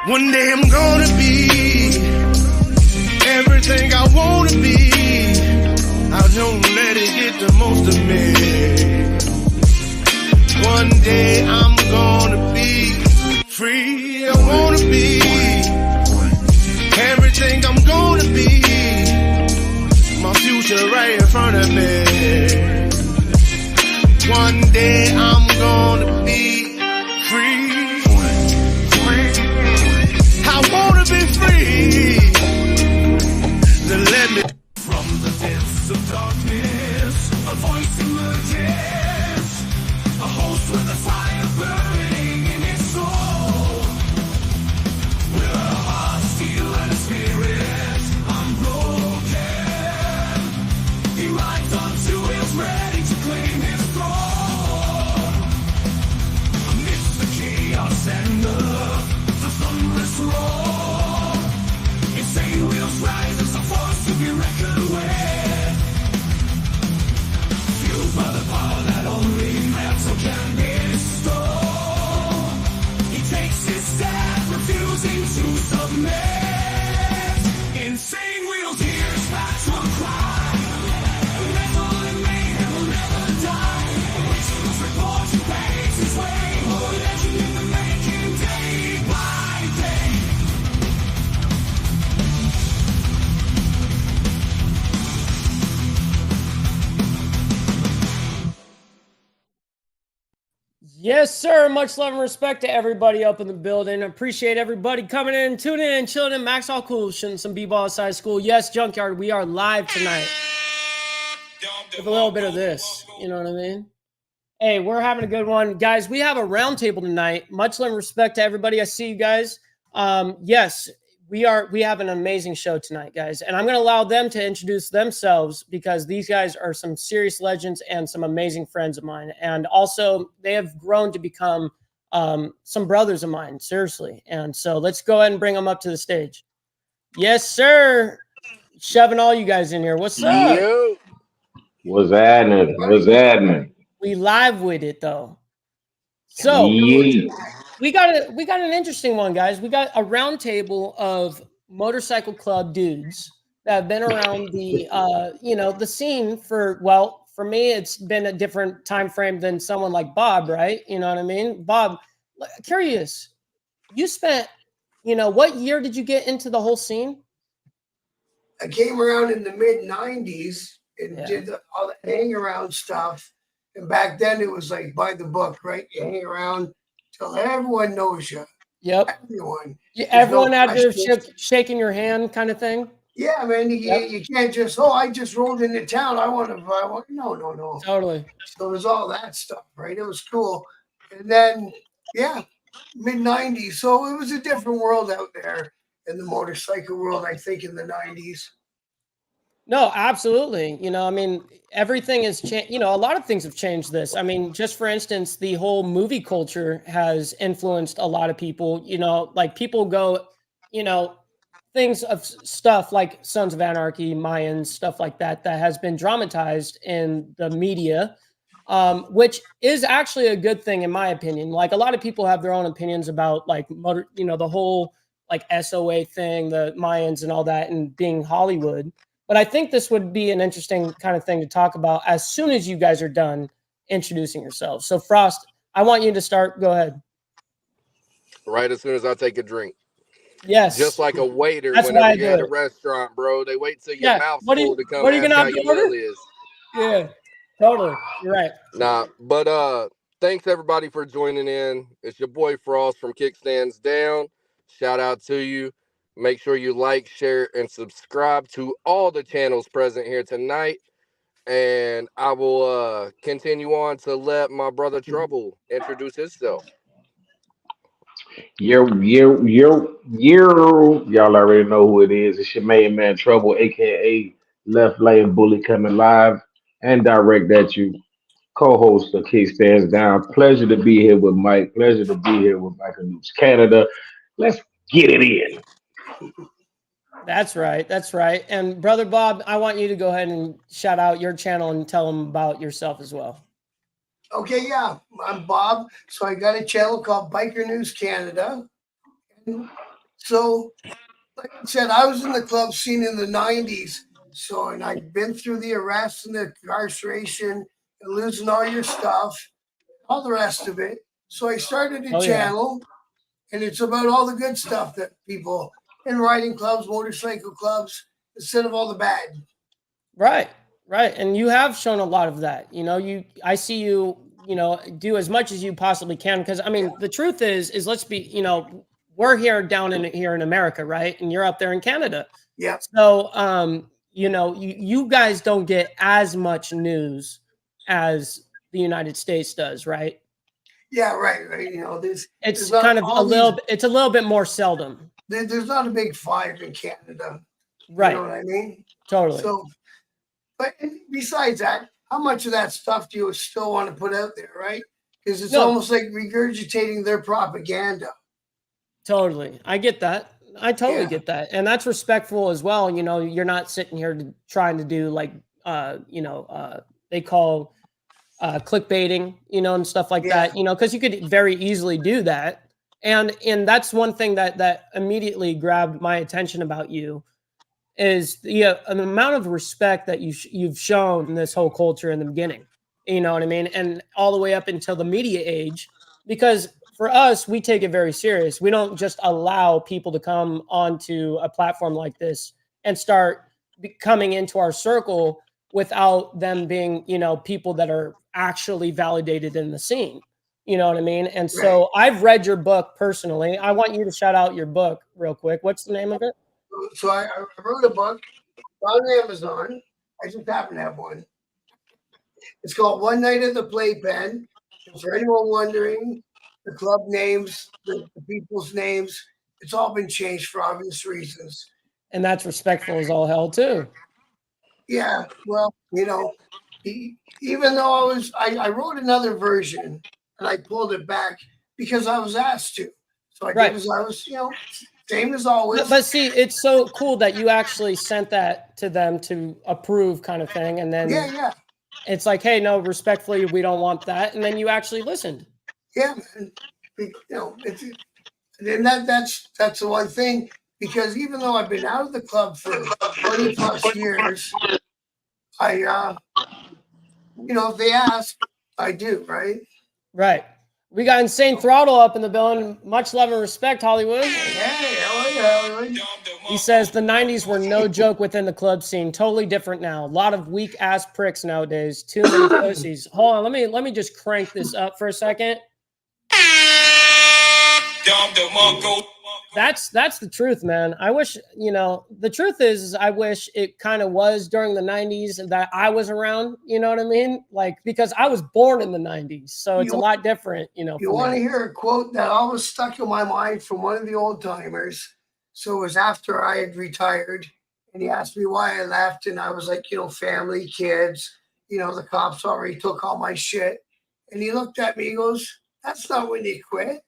One day I'm gonna be everything I wanna be. I don't let it get the most of me. One day I'm gonna be free. I wanna be everything I'm gonna be. My future right in front of me. One day I'm gonna be free. I wanna be free. Then let me. From the depths of darkness, a voice emerges, a host with a fire burning in its soul. With a heart steel and a spirit unbroken, he rides on two wheels ready to claim his throne. Amidst the chaos and the thunderous roar, insane wheels rise as a force to be reckoned with. Fueled by the power that only metal can bestow, he takes his stand, refusing to submit. Insane wheels hear his battle cry. Metal and mayhem will never die. Whisper's report he paves his way. Oh, legend in the making, day by day. Yes, sir. Much love and respect to everybody up in the building. Appreciate everybody coming in, tuning in, chilling in. Max All Cool, shooting some b-ball side school. Yes, Junkyard, we are live tonight with a little bit of this. You know what I mean? Hey, we're having a good one. Guys, we have a roundtable tonight. Much love and respect to everybody. I see you guys. Yes, we have an amazing show tonight, guys. And I'm going to allow them to introduce themselves because these guys are some serious legends and some amazing friends of mine. And also, they have grown to become some brothers of mine, seriously. And so let's go ahead and bring them up to the stage. Yes, sir. Shoving all you guys in here. What's up? Yo. What's happening? What's happening? We live with it, though. So Yeah. we got an interesting one, guys. We got a round table of motorcycle club dudes that have been around the the scene for me, it's been a different time frame than someone like Bob, right? You know what I mean? Bob, curious, you spent, what year did you get into the whole scene? I came around in the mid-90s and did all the hang around stuff. And back then it was like by the book, right? You hang around till everyone knows you. Yep. Everyone. Everyone out there shaking your hand kind of thing? Yeah, man. You can't just, I just rolled into town. I want to buy one. No. Totally. So it was all that stuff, right? It was cool. And then, mid-90s. So it was a different world out there in the motorcycle world, I think, in the 90s. No, absolutely. Everything has changed. A lot of things have changed this. Just for instance, the whole movie culture has influenced a lot of people. Like people go, things of stuff like Sons of Anarchy, Mayans, stuff like that, that has been dramatized in the media, which is actually a good thing, in my opinion. Like a lot of people have their own opinions about like motor, the whole like SOA thing, the Mayans and all that, and being Hollywood. But I think this would be an interesting kind of thing to talk about as soon as you guys are done introducing yourselves. So Frost, I want you to start. Go ahead. Right as soon as I take a drink. Yes. Just like a waiter That's whenever you're at a restaurant, bro. They wait till your mouth's full to come ask how your meal is. Yeah, totally. You're right. Nah, but thanks everybody for joining in. It's your boy Frost from Kickstands Down. Shout out to you. Make sure you like, share, and subscribe to all the channels present here tonight. And I will continue on to let my brother Trouble introduce himself. Y'all already know who it is. It's your main man Trouble, aka Left Lane Bully, coming live and direct at you. Co-host of Kickstands Down. Pleasure to be here with Mike. Pleasure to be here with Michael News Canada. Let's get it in. That's right. That's right. And Brother Bob, I want you to go ahead and shout out your channel and tell them about yourself as well. Okay, yeah. I'm Bob. So I got a channel called Biker News Canada. And So, like I said, I was in the club scene in the 90s. So, and I'd been through the arrest and the incarceration and losing all your stuff, all the rest of it. So I started a channel, and it's about all the good stuff that people in riding clubs, motorcycle clubs, instead of all the bad. Right, right. And you have shown a lot of that. You know, I see you, you know, do as much as you possibly can. Because I mean, the truth is let's be, you know, we're here in America, right? And you're up there in Canada. Yeah. So, you know, you guys don't get as much news as the United States does, right? Yeah, right. You know, it's kind of a little bit more seldom. There's not a big five in Canada. Right. You know what I mean? Totally. So, but besides that, how much of that stuff do you still want to put out there, right? Because it's almost like regurgitating their propaganda. Totally. I get that. I totally get that. And that's respectful as well. You know, you're not sitting here trying to do like, you know, they call clickbaiting, you know, and stuff like that, you know, because you could very easily do that. And that's one thing that immediately grabbed my attention about you is an amount of respect that you've shown this whole culture in the beginning, you know what I mean? And all the way up until the media age, because for us, we take it very serious. We don't just allow people to come onto a platform like this and start coming into our circle without them being, you know, people that are actually validated in the scene. You know what I mean? And so I've read your book personally. I want you to shout out your book real quick. What's the name of it? So I wrote a book on Amazon. I just happen to have one. It's called One Night at the Playpen. And for anyone wondering, the club names, the people's names, it's all been changed for obvious reasons. And that's respectful as all hell too. Yeah, well, you know, even though I wrote another version and I pulled it back because I was asked to. So I did as I was, you know, same as always. But see, it's so cool that you actually sent that to them to approve, kind of thing, and then it's like, hey, no, respectfully, we don't want that, and then you actually listened. Yeah, man. You know, and that's the one thing, because even though I've been out of the club for 20 plus years, I you know, if they ask, I do, right? Right. We got Insane Throttle up in the building. Much love and respect, Hollywood. Hey, Hollywood. He says the 90s were no joke within the club scene. Totally different now. A lot of weak ass pricks nowadays. Too many pussies. Hold on, let me just crank this up for a second. That's the truth, man. I wish, you know, the truth is I wish it kind of was during the 90s that I was around, you know what I mean? Like, because I was born in the 90s, so it's a lot different, you know. You want to hear a quote that always stuck in my mind from one of the old timers? So it was after I had retired, and he asked me why I left, and I was like, you know, family, kids, you know, the cops already took all my shit. And he looked at me, he goes, that's not when you quit.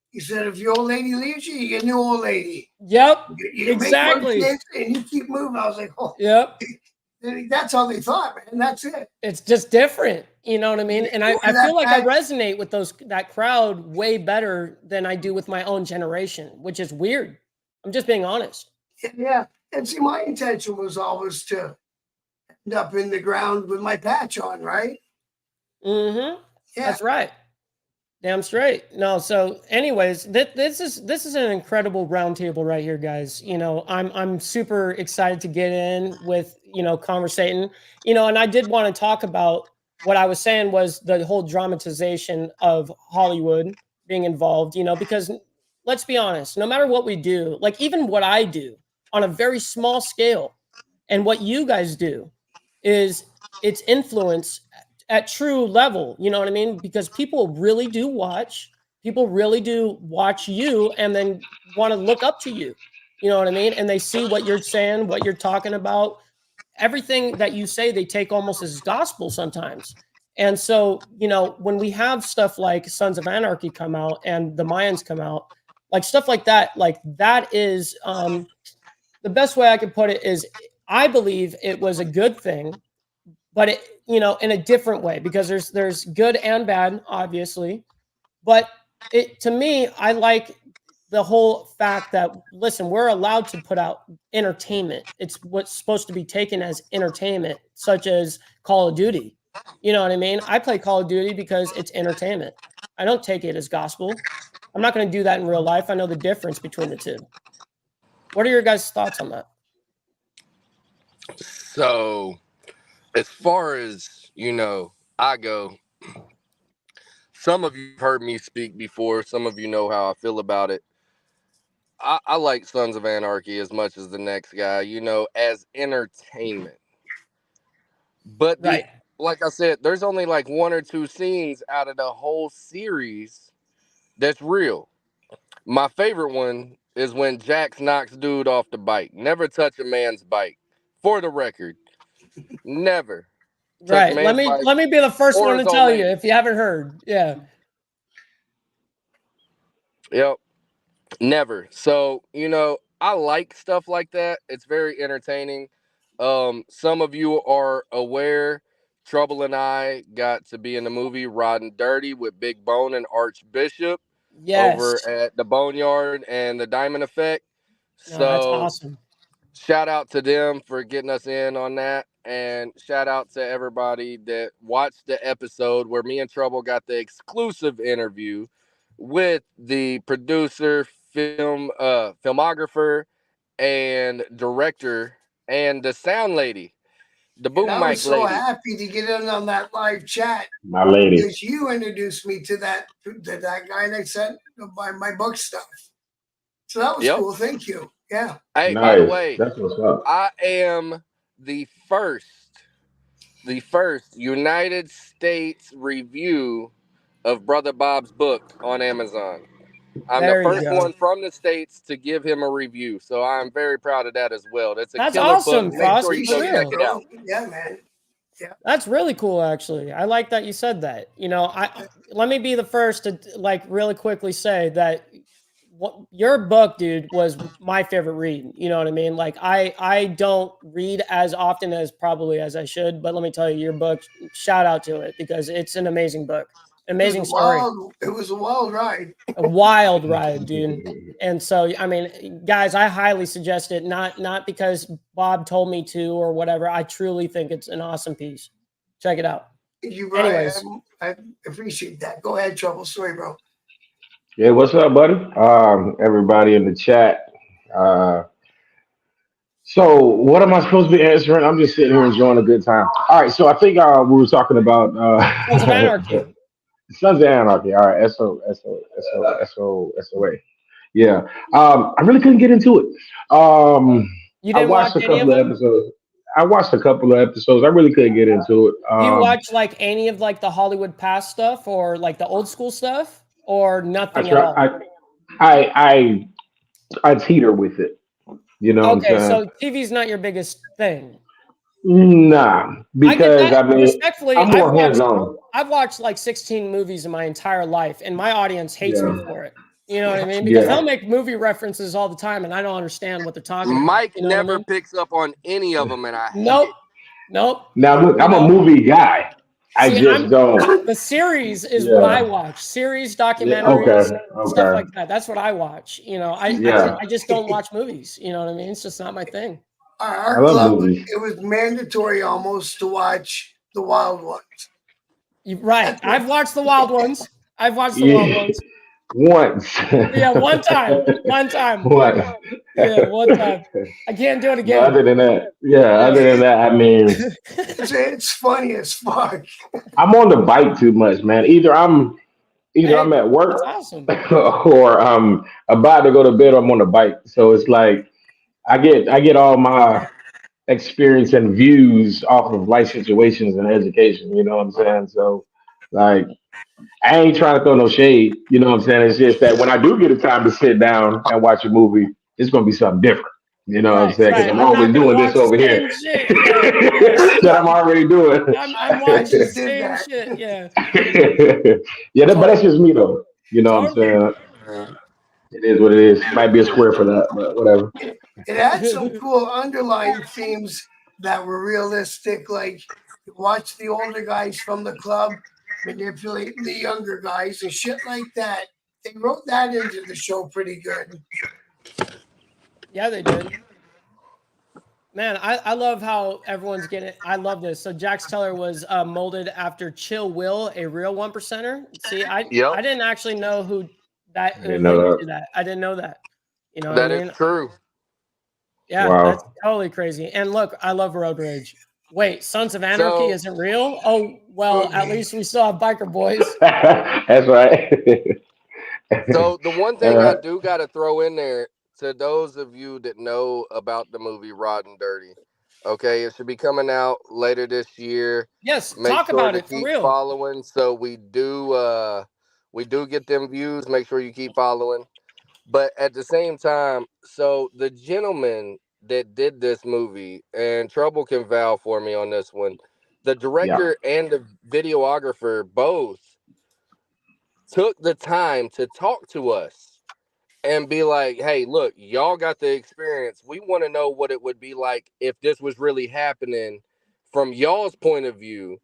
He said, if your old lady leaves you, you get a new old lady. Yep, you exactly. Make and you keep moving. I was like, oh. Yep. That's how they thought, man. That's it. It's just different. You know what I mean? And I feel like I resonate with that crowd way better than I do with my own generation, which is weird. I'm just being honest. Yeah. And see, my intention was always to end up in the ground with my patch on, right? Mm-hmm. Yeah. That's right. Damn straight. No, so anyways, this is an incredible roundtable right here, guys. You know, I'm super excited to get in with, you know, conversating, you know, and I did want to talk about what I was saying was the whole dramatization of Hollywood being involved, you know, because let's be honest, no matter what we do, like even what I do on a very small scale and what you guys do is its influence at true level, you know what I mean? Because people really do watch you and then want to look up to you, you know what I mean? And they see what you're saying, what you're talking about, everything that you say, they take almost as gospel sometimes. And so, you know, when we have stuff like Sons of Anarchy come out and the Mayans come out, like stuff like that is the best way I could put it is I believe it was a good thing, but it, you know, in a different way, because there's good and bad, obviously. But it, to me, I like the whole fact that, listen, we're allowed to put out entertainment. It's what's supposed to be taken as entertainment, such as Call of Duty. You know what I mean? I play Call of Duty because it's entertainment. I don't take it as gospel. I'm not going to do that in real life. I know the difference between the two. What are your guys' thoughts on that? So, as far as, I go, some of you have heard me speak before. Some of you know how I feel about it. I like Sons of Anarchy as much as the next guy, as entertainment. But Right. like I said, there's only like 1 or 2 scenes out of the whole series that's real. My favorite one is when Jax knocks dude off the bike. Never touch a man's bike. For the record, never touch Right. a man's bike. Let me be the first or one to his old tell lady. you if you haven't heard. Yeah. Yep. Never. So, I like stuff like that. It's very entertaining. Some of you are aware, Trouble and I got to be in the movie Riding Dirty with Big Bone and Archbishop Yes. over at the Boneyard and the Diamond Effect. No, that's So awesome. shout out to them for getting us in on that. And shout out to everybody that watched the episode where me and Trouble got the exclusive interview with the producer, filmographer, and director, and the sound lady, the boom And I mic was so lady. happy to get in on that live chat My lady. because you introduced me to that guy that sent my book stuff. So that was Yep. cool. Thank you. Yeah. Hey, Nice. by the way, That's what's up. I am the first United States review of Brother Bob's book on Amazon. I'm There the you first go. one from the States to give him a review. So I'm very proud of that as well. That's That's killer awesome, book. Frost, Make for sure you go real. check it out. Yeah, man. That's really cool, actually. I like that you said that. Let me be the first to really quickly say that your book, dude, was my favorite read. You know what I mean? Like I don't read as often as probably as I should, but let me tell you, your book, shout out to it because it's an amazing book, amazing story. It was a wild ride. A wild ride, dude. And so, I mean, guys, I highly suggest it. Not because Bob told me to or whatever. I truly think it's an awesome piece. Check it out. You right. Anyways. I appreciate that. Go ahead, Trouble. Sorry, bro. Yeah, what's up, buddy? Everybody in the chat. So what am I supposed to be answering? I'm just sitting here enjoying a good time. All right, so I think we were talking about Sons of Anarchy. Sons of Anarchy. All right, SOA. Yeah. I really couldn't get into it. You I didn't watched watch a any of couple of them? episodes. I watched a couple of episodes. I really couldn't get into it. Do you watch any of the Hollywood past stuff or the old school stuff or nothing at all? I teeter with it. You know what I'm saying? So TV's not your biggest thing. Nah, because respectfully, I'm more hands-on. I've watched 16 movies in my entire life, and my audience hates me for it. You know what I mean? Because they'll make movie references all the time, and I don't understand what they're talking about. Mike You know never picks up on any of them, and I hate Nope. it. Nope. Now look, I'm a movie guy. I just don't. The series is what I watch. Series, documentaries, stuff like that. That's what I watch. I just don't watch movies. You know what I mean? It's just not my thing. Our club, it was mandatory almost to watch the Wild Ones. Right. I've watched the Wild Ones. Once. Yeah, one time. What? Yeah, one time. I can't do it again. Other than that, I mean, it's funny as fuck. I'm on the bike too much, man. Either I'm at work, awesome. or I'm about to go to bed, or I'm on the bike. So it's like I get all my experience and views off of life situations and education. You know what I'm saying? So I ain't trying to throw no shade. You know what I'm saying? It's just that when I do get a time to sit down and watch a movie, it's going to be something different. You know what I'm saying? Because I'm always doing this over here that I'm already doing. I'm watching the same shit. Yeah. Yeah, but that's just me though. You know what I'm saying? It is what it is. Might be a square for that, but whatever. It had some cool underlying themes that were realistic, like watch the older guys from the club manipulate the younger guys and shit like that. They wrote that into the show pretty good. Yeah, they did. Man, I love how everyone's getting it. I love this. So Jax Teller was molded after Chill Will, a real 1%er. See, I didn't actually know who that I didn't know to that. I didn't know that. You know what That I is mean? true. Yeah, Wow. that's totally crazy. And look, I love Road Rage. Wait, Sons of Anarchy So- isn't real? Oh, well, at least we still have Biker Boys. That's right. So the one thing I do got to throw in there to those of you that know about the movie Rod and Dirty, okay, it should be coming out later this year. Yes, Make talk sure about to it for keep real. following, so we do get them views. Make sure you keep following. But at the same time, so the gentleman that did this movie, and Trouble can vouch for me on this one, the director and the videographer both took the time to talk to us and be like, hey, look, y'all got the experience. We want to know what it would be like if this was really happening from y'all's point of view.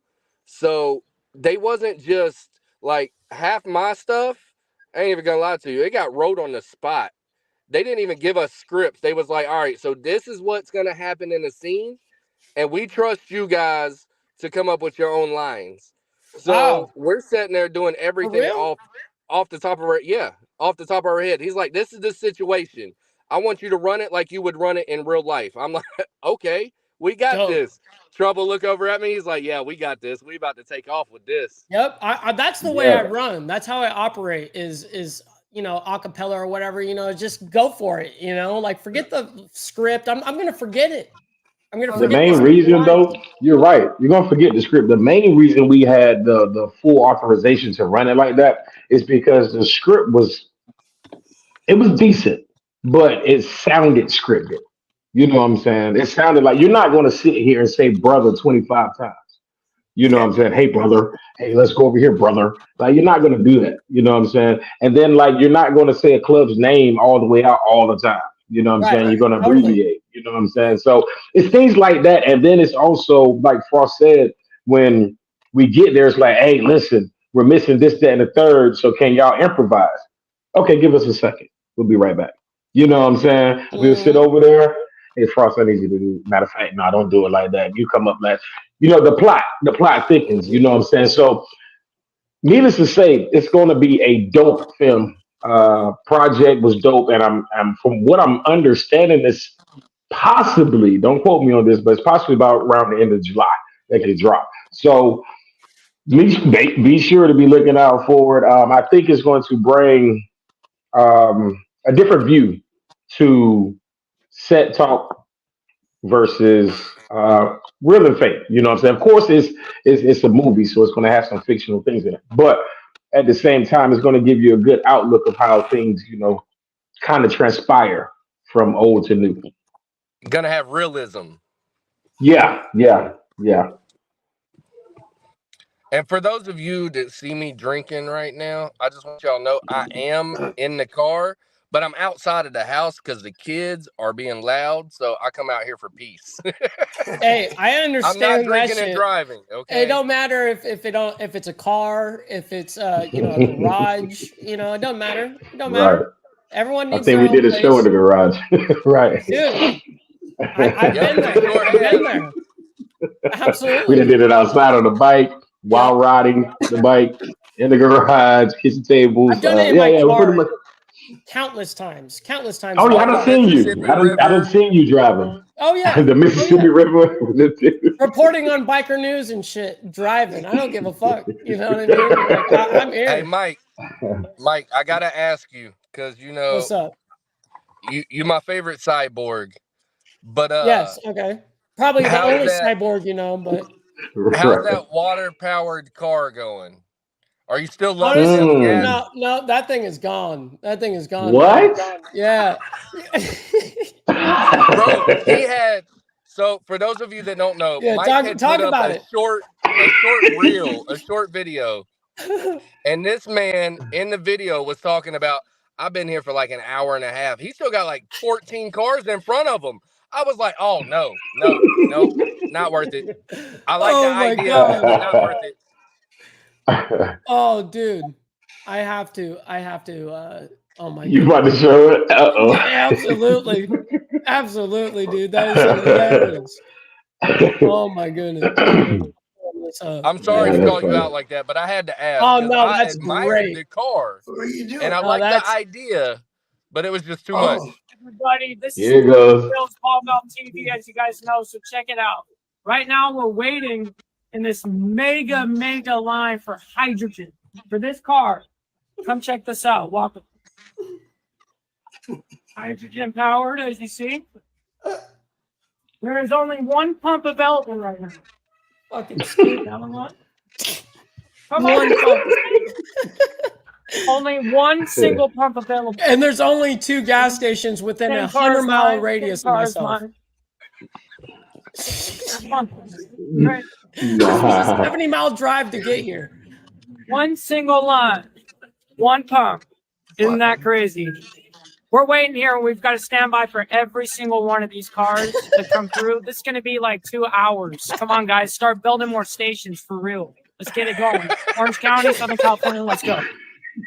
So they wasn't just like half my stuff. I ain't even gonna lie to you. It got wrote on the spot. They didn't even give us scripts. They was like, all right, so this is what's gonna happen in the scene, and we trust you guys to come up with your own lines. So Wow. we're sitting there doing everything real? off the top of our head. He's like, this is the situation. I want you to run it like you would run it in real life. I'm like, okay, we got Dope. this. Trouble look over at me. He's like, yeah, we got this. We about to take off with this. Yep, I that's the way I run. That's how I operate. Is you know, acapella or whatever. You know, just go for it. You know, like forget the script. I'm gonna forget it. I'm gonna The forget main the reason, lines. though, you're right. You're gonna forget the script. The main reason we had the full authorization to run it like that is because the script was decent, but it sounded scripted. You know what I'm saying? It sounded like you're not going to sit here and say brother 25 times. You know what I'm saying? Hey, brother. Hey, let's go over here, brother. Like, you're not going to do that. You know what I'm saying? And then, like, you're not going to say a club's name all the way out all the time. You know what I'm saying? You're going to abbreviate. You know what I'm saying? So it's things like that. And then it's also, like Frost said, when we get there, it's like, hey, listen, we're missing this, that, and the third. So can y'all improvise? Okay, give us a second. We'll be right back. You know what I'm saying? We'll sit over there. Hey, Frost, I need you to do. Matter of fact, no, don't do it like that. You come up last. You know, the plot thickens. You know what I'm saying? So, needless to say, it's going to be a dope film. Project was dope, and I'm from what I'm understanding, it's possibly, don't quote me on this, but it's possibly about around the end of July that could drop. So, be sure to be looking out for it. I think it's going to bring a different view to set talk versus real and fake. You know what I'm saying? Of course, it's a movie, so it's going to have some fictional things in it. But at the same time, it's going to give you a good outlook of how things, you know, kind of transpire from old to new. Gonna have realism. Yeah. And for those of you that see me drinking right now, I just want y'all to know I am in the car, but I'm outside of the house because the kids are being loud. So I come out here for peace. Hey, I I'm understand not drinking that shit. and driving. Okay. It don't matter if it's a car, if it's you know, a garage. You know, it doesn't matter. It don't matter. Right. Everyone I needs think their we own did a show in place. the garage. Right. Dude, I've Yep, been we there. sure I've been have. there. We Absolutely. done did it outside on the bike, while riding the bike, in the garage, kitchen tables. I've done it in Yeah, my we pretty car much. countless times. Oh yeah, I On the done seen you. Mississippi I done River. seen you driving. Oh yeah. The Mississippi River. Reporting on biker news and shit, driving. I don't give a fuck. You know what I mean? Like, I'm here. Hey, Mike, I gotta ask you because you know What's up? you my favorite cyborg, but Yes. Okay. Probably the how's only that? cyborg, you know, but How's that water powered car going? Are you still loving honestly, them gas? no, that thing is gone. That thing is gone. What? Man. Yeah. Bro, he had. So for those of you that don't know, Yeah, Mike had talk put up about a it. short reel, a short video, and this man in the video was talking about, I've been here for like an hour and a half. He still got like 14 cars in front of him. I was like, oh no, not worth it. I like the Oh my idea, God. but not worth it. Oh, dude. I have to. Oh my You god. about to show it? Uh-oh. Absolutely. Absolutely, dude. That is hilarious. Oh my goodness. I'm sorry Man, to that's call you funny. out like that, but I had to ask Oh because no, I that's admired great. the car What are you doing? and I No, like the that's idea, but it was just too Oh, much. everybody. This is Here it goes. Bill's Ball Belt TV, as you guys know. So check it out. Right now, we're waiting in this mega line for hydrogen for this car. Come check this out. Welcome. Hydrogen powered, as you see. There is only one pump available right now. Fucking scoot down one. Come on, pump. Only one single pump available. And there's only 2 gas stations within a 100-mile radius of myself. Right. Nah. 70-mile drive to get here. One single line, one pump. Isn't that crazy? We're waiting here. We've got to stand by for every single one of these cars to come through. This is going to be like 2 hours. Come on, guys. Start building more stations for real. Let's get it going. Orange County, Southern California, let's go.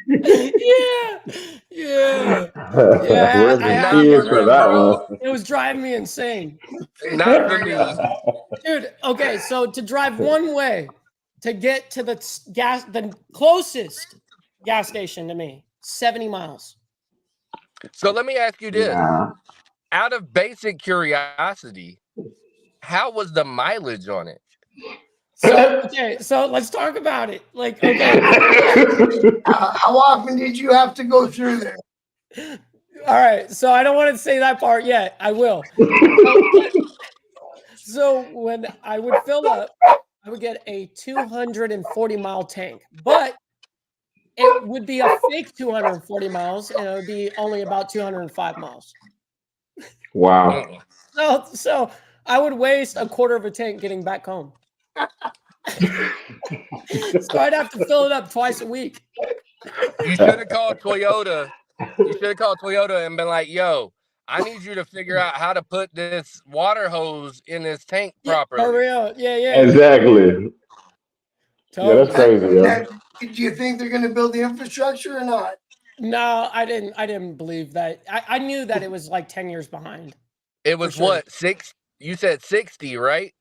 Yeah. Where's the Not tears for for me, that bro. one? It was driving me insane. Not for me. Dude, okay, so to drive one way to get to the closest gas station to me, 70 miles. So let me ask you this. Nah. Out of basic curiosity, how was the mileage on it? So let's talk about it. Like, okay. How often did you have to go through there? All right, so I don't want to say that part yet. I will. So when I would fill up, I would get a 240-mile tank, but it would be a fake 240 miles, and it would be only about 205 miles. Wow. So I would waste a quarter of a tank getting back home. So I'd have to fill it up twice a week. You should have called Toyota. You should have called Toyota and been like, yo, I need you to figure out how to put this water hose in this tank properly. For real. Yeah. Exactly. Totally. Yeah, that's crazy, yo. Do you think they're going to build the infrastructure or not? No, I didn't believe that. I knew that it was like 10 years behind. It was sure. what, 6? You said 60, right?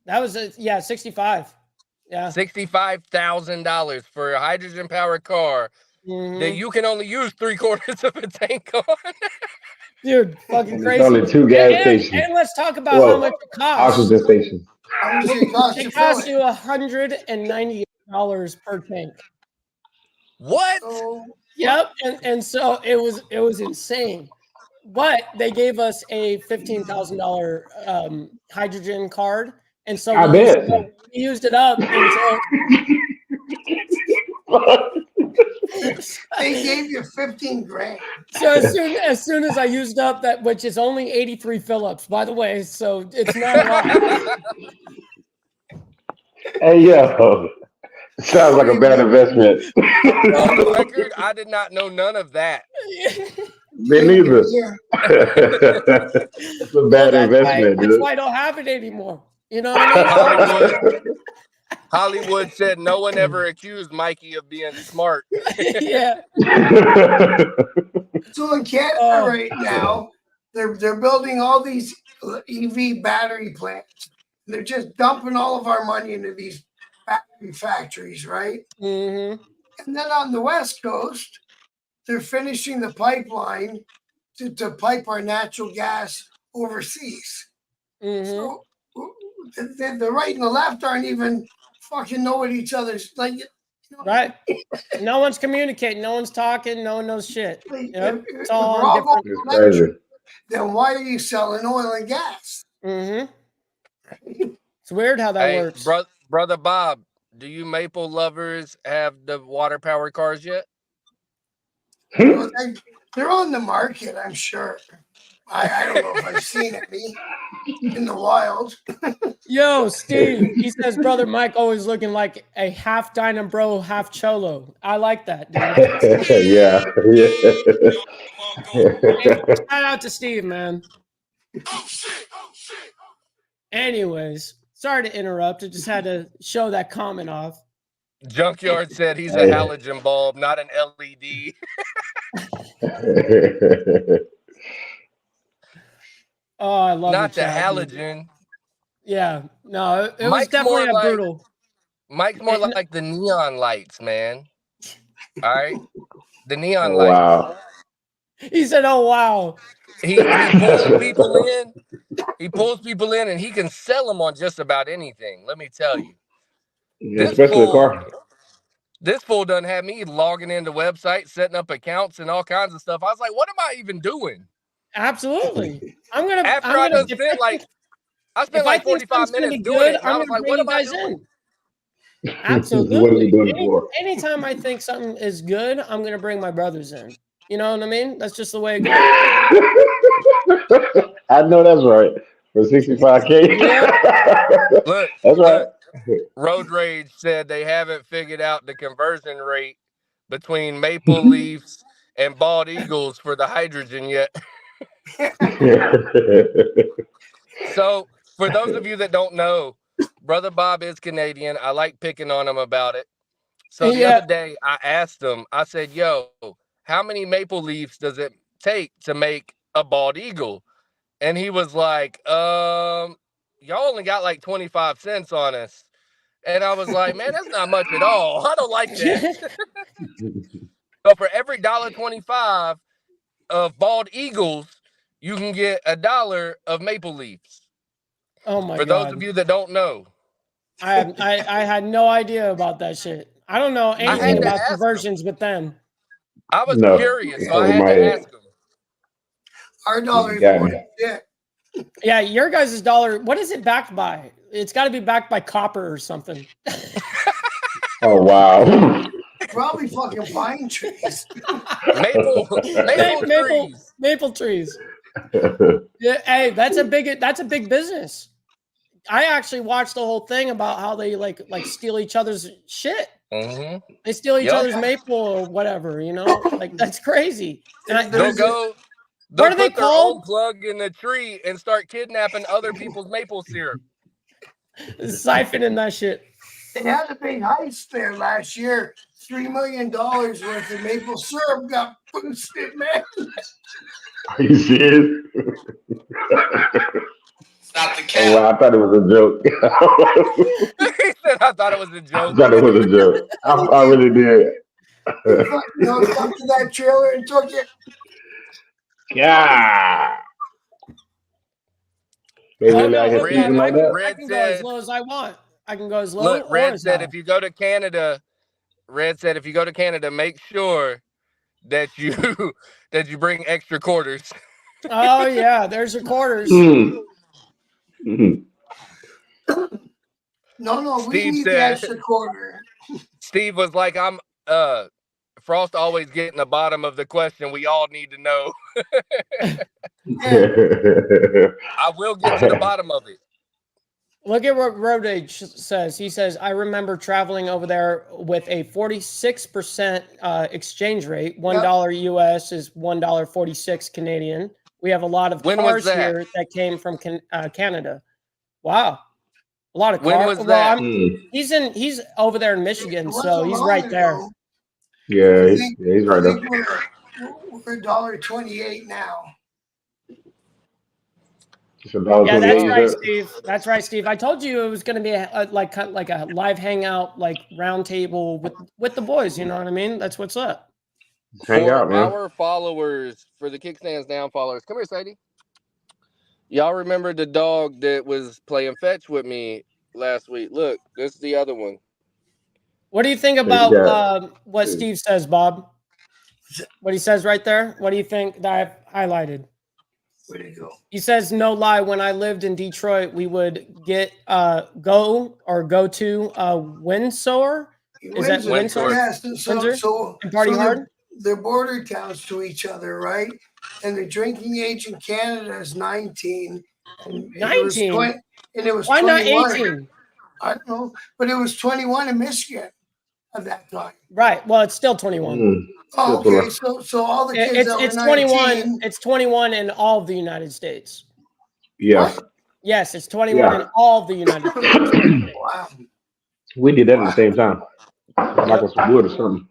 That was 65. Yeah. $65,000 for a hydrogen powered car that you can only use 3/4 of a tank on. Dude, fucking And crazy. there's only 2 gas stations. And let's talk about how much it costs. Oxygen stations. How much it cost It to costs fill you $198 per tank. What? So, Yep, and so it was insane. But they gave us a $15,000 hydrogen card, and so I we bet. used it up until they gave you 15 grand. so as soon as I used up that, which is only 83 fill-ups, by the way, so it's not a lot. Hey, yo. Sounds like a bad investment. On the record, I did not know none of that. Me neither. Yeah. It's a bad investment, That's dude. why I don't have it anymore. You know what I mean? Hollywood said no one ever accused Mikey of being smart. Yeah. So in Canada right now, they're building all these EV battery plants. They're just dumping all of our money into these battery factories, right? Mm-hmm. And then on the West Coast, they're finishing the pipeline to pipe our natural gas overseas. Mm-hmm. So the right and the left aren't even fucking know what each other's like. You know, Right. No one's communicating. No one's talking. No one knows shit. like, Yep. if It's all we're all different. going It's crazy. electric, then why are you selling oil and gas? Mm-hmm. It's weird how that Hey, works. brother Bob, do you Maple lovers have the water powered cars yet? Well, they're on the market, I'm sure. I don't know if I've seen it in the wild. Yo, Steve, he says, brother Mike always looking like a half Dynam Bro, half Cholo. I like that, dude. Yeah. Shout out to Steve, man. Anyways, sorry to interrupt. I just had to show that comment off. Junkyard said he's a halogen bulb, not an LED. Oh, I love Not the chat, dude. halogen. Yeah, no, it was Mike's definitely more like- brutal. Mike's more And- like the neon lights, man. All right, the neon Oh, lights. wow. He said, "Oh wow." He pulls people in. He pulls people in, and he can sell them on just about anything. Let me tell you. Yeah, especially a car. This fool done had me logging into websites, setting up accounts, and all kinds of stuff. I was like, "What am I even doing?" Absolutely. I'm gonna. After I'm I gonna, done spent like, I if spent I like think 45 something's gonna minutes be doing good, it. And I I'm was gonna like, bring "What you am I guys doing?" in. What are Absolutely. you doing it for? Anytime I think something is good, I'm gonna bring my brothers in. You know what I mean? That's just the way it goes. I know that's right. For 65K. Look, That's right. Road Rage said they haven't figured out the conversion rate between Maple Leafs and Bald Eagles for the hydrogen yet. So, for those of you that don't know, Brother Bob is Canadian. I like picking on him about it. So the other day, I asked him, I said, "Yo, how many Maple Leafs does it take to make a Bald Eagle?" And he was like, y'all only got like 25 cents on us. And I was like, man, that's not much at all. I don't like that. So for every $1.25 of Bald Eagles, you can get $1 of Maple Leafs. Oh my For god. those of you that don't know. I had no idea about that shit. I don't know anything to about ask conversions with them. I was No, curious, so over I had my to head. ask him. Our dollar is got more me. than shit. Yeah, your guys' dollar. What is it backed by? It's got to be backed by copper or something. Oh, wow. Probably fucking pine trees. Maple trees. Maple trees. Yeah, hey, that's a big business. I actually watched the whole thing about how they like steal each other's shit. Mm-hmm. They steal each Yep. other's maple or whatever, you know? Like that's crazy. And They'll what put are they their called? own plug in the tree and start kidnapping other people's maple syrup. Siphoning that shit. They had a big heist there last year. $3 million worth of maple syrup got boosted, man. Are you serious? Stop the Oh, cap. wow, I thought it was a joke. He said, "I thought it was a I joke." thought it was a joke. I really did. They fucking hooked up to that trailer and took it. Yeah. They really out here Red- speaking like that? I can go as low as I want. I can go as low. Look, or Red as said high. if you go to Canada, make sure that you that you bring extra quarters. Oh yeah, there's your quarters. Mhm. No, we Steve need said- the extra quarter. Steve was like, "I'm Frost always getting the bottom of the question. We all need to know." I will get to the bottom of it. Look at what Road Age says. He says, I remember traveling over there with a 46% exchange rate. $1 US is $1.46 Canadian. We have a lot of When was cars that? here that came from Canada. Wow. A lot of When cars. was that? He's over there in Michigan, It so wasn't he's long right there. ago. Yeah, I he's think right there. we're $1.28 now. It's $1.28. Yeah, that's right, you said? Steve. That's right, Steve. I told you it was going to be like a live hangout, like round table with the boys. You know what I mean? That's what's up. Hang For out, man. our followers, for the Kickstands Down followers, come here, Sadie. Y'all remember the dog that was playing fetch with me last week? Look, this is the other one. What do you think you about what Steve says, Bob? What he says right there? What do you think that I've highlighted? Where'd it go? He says, no lie, when I lived in Detroit, we would go to Windsor. Is that Windsor? Yes, Windsor? so And party hard? They're border towns to each other, right? And the drinking age in Canada is 19. And 19? It was Why not 21. 18? I don't know, but it was 21 in Michigan at that time. Right. Well, it's still 21. Oh, okay. So all the kids that It's were 21. 19, It's 21 in all of the United States. Yeah. Yes, it's 21 in all of the United States. wow. We did that at the same time. like some wood or something.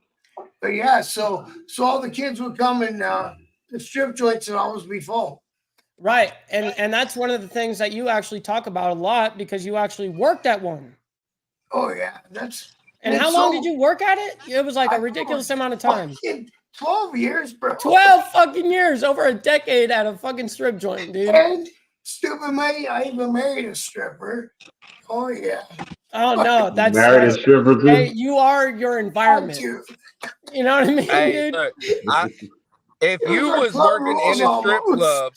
But yeah, so all the kids would come and the strip joints would always be full. Right. And that's one of the things that you actually talk about a lot because you actually worked at one. Oh yeah, that's. And how long did you work at it? It was like a ridiculous amount of time. 12 years, bro. 12 fucking years, over a decade at a fucking strip joint, dude. And stupid me, I even married a stripper. Oh yeah. Oh no, that's married a stripper too. Hey, you are your environment. You know what I mean, Hey, dude? look, if you was working in a strip club,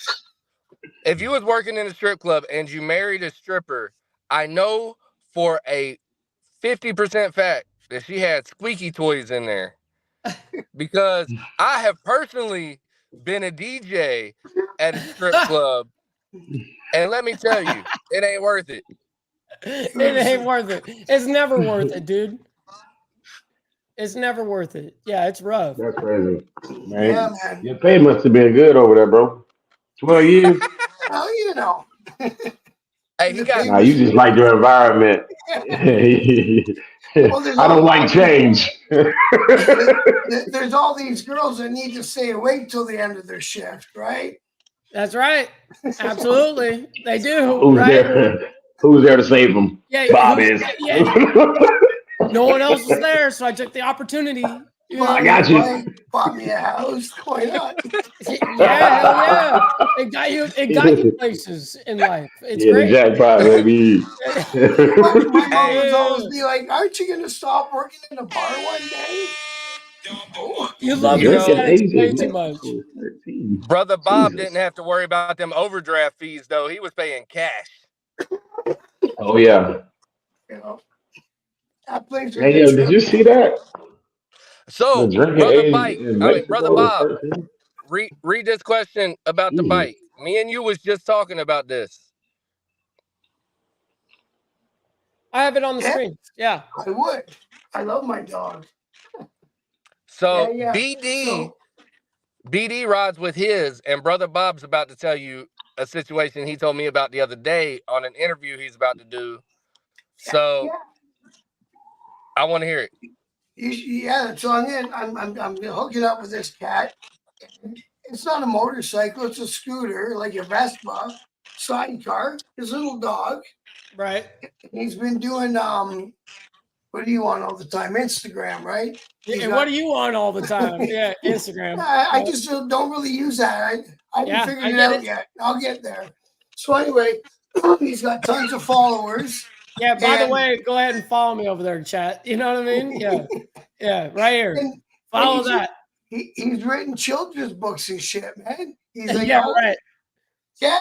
if you was working in a strip club and you married a stripper, I know for a 50% fact that she had squeaky toys in there. Because I have personally been a DJ at a strip club, and let me tell you, it ain't worth it. It ain't worth it. It's never worth it, dude. It's never worth it. Yeah, it's rough. That's crazy, man. Yeah, man. Your pay must have been good over there, bro. 12 years. Well, you know. Hey, you got. Nah, you just like your environment. I don't like change. There's all these girls that need to stay awake till the end of their shift, right? That's right. Absolutely. They do. Who's right? there? Who's there to save them? Yeah, Bob is. Yeah. No one else was there, so I took the opportunity. I got you. Bought me a house. Why not? Yeah, hell yeah. It got you places in life. It's Yeah, great. the jackpot, baby. My mom would always be like, "Aren't you gonna stop working in a bar one day?" You love You this know, way too much. Brother Bob didn't have to worry about them overdraft fees, though. He was paying cash. Oh yeah. You know, that place. Hey, yo, did you see that? So, The drinking Brother age Bike, in Brother Mexico is Bob, 13? read this question about the bike. Me and you was just talking about this. I have it on the screen. Yeah. I would. I love my dog. So Yeah. BD rides with his, and Brother Bob's about to tell you a situation he told me about the other day on an interview he's about to do. So I want to hear it. Yeah, so I'm hooking up with this cat. It's not a motorcycle, it's a scooter, like a Vespa sidecar, his little dog. Right. He's been doing what do you want all the time? Instagram, right? And what do you want all the time? Yeah, Instagram. I just don't really use that. I haven't figured it out yet. I'll get there. So anyway, he's got tons of followers. Yeah, by the way, go ahead and follow me over there, chat. You know what I mean? Yeah. Yeah, right here. Follow that. He's written children's books and shit, man. He's like, right. Yeah,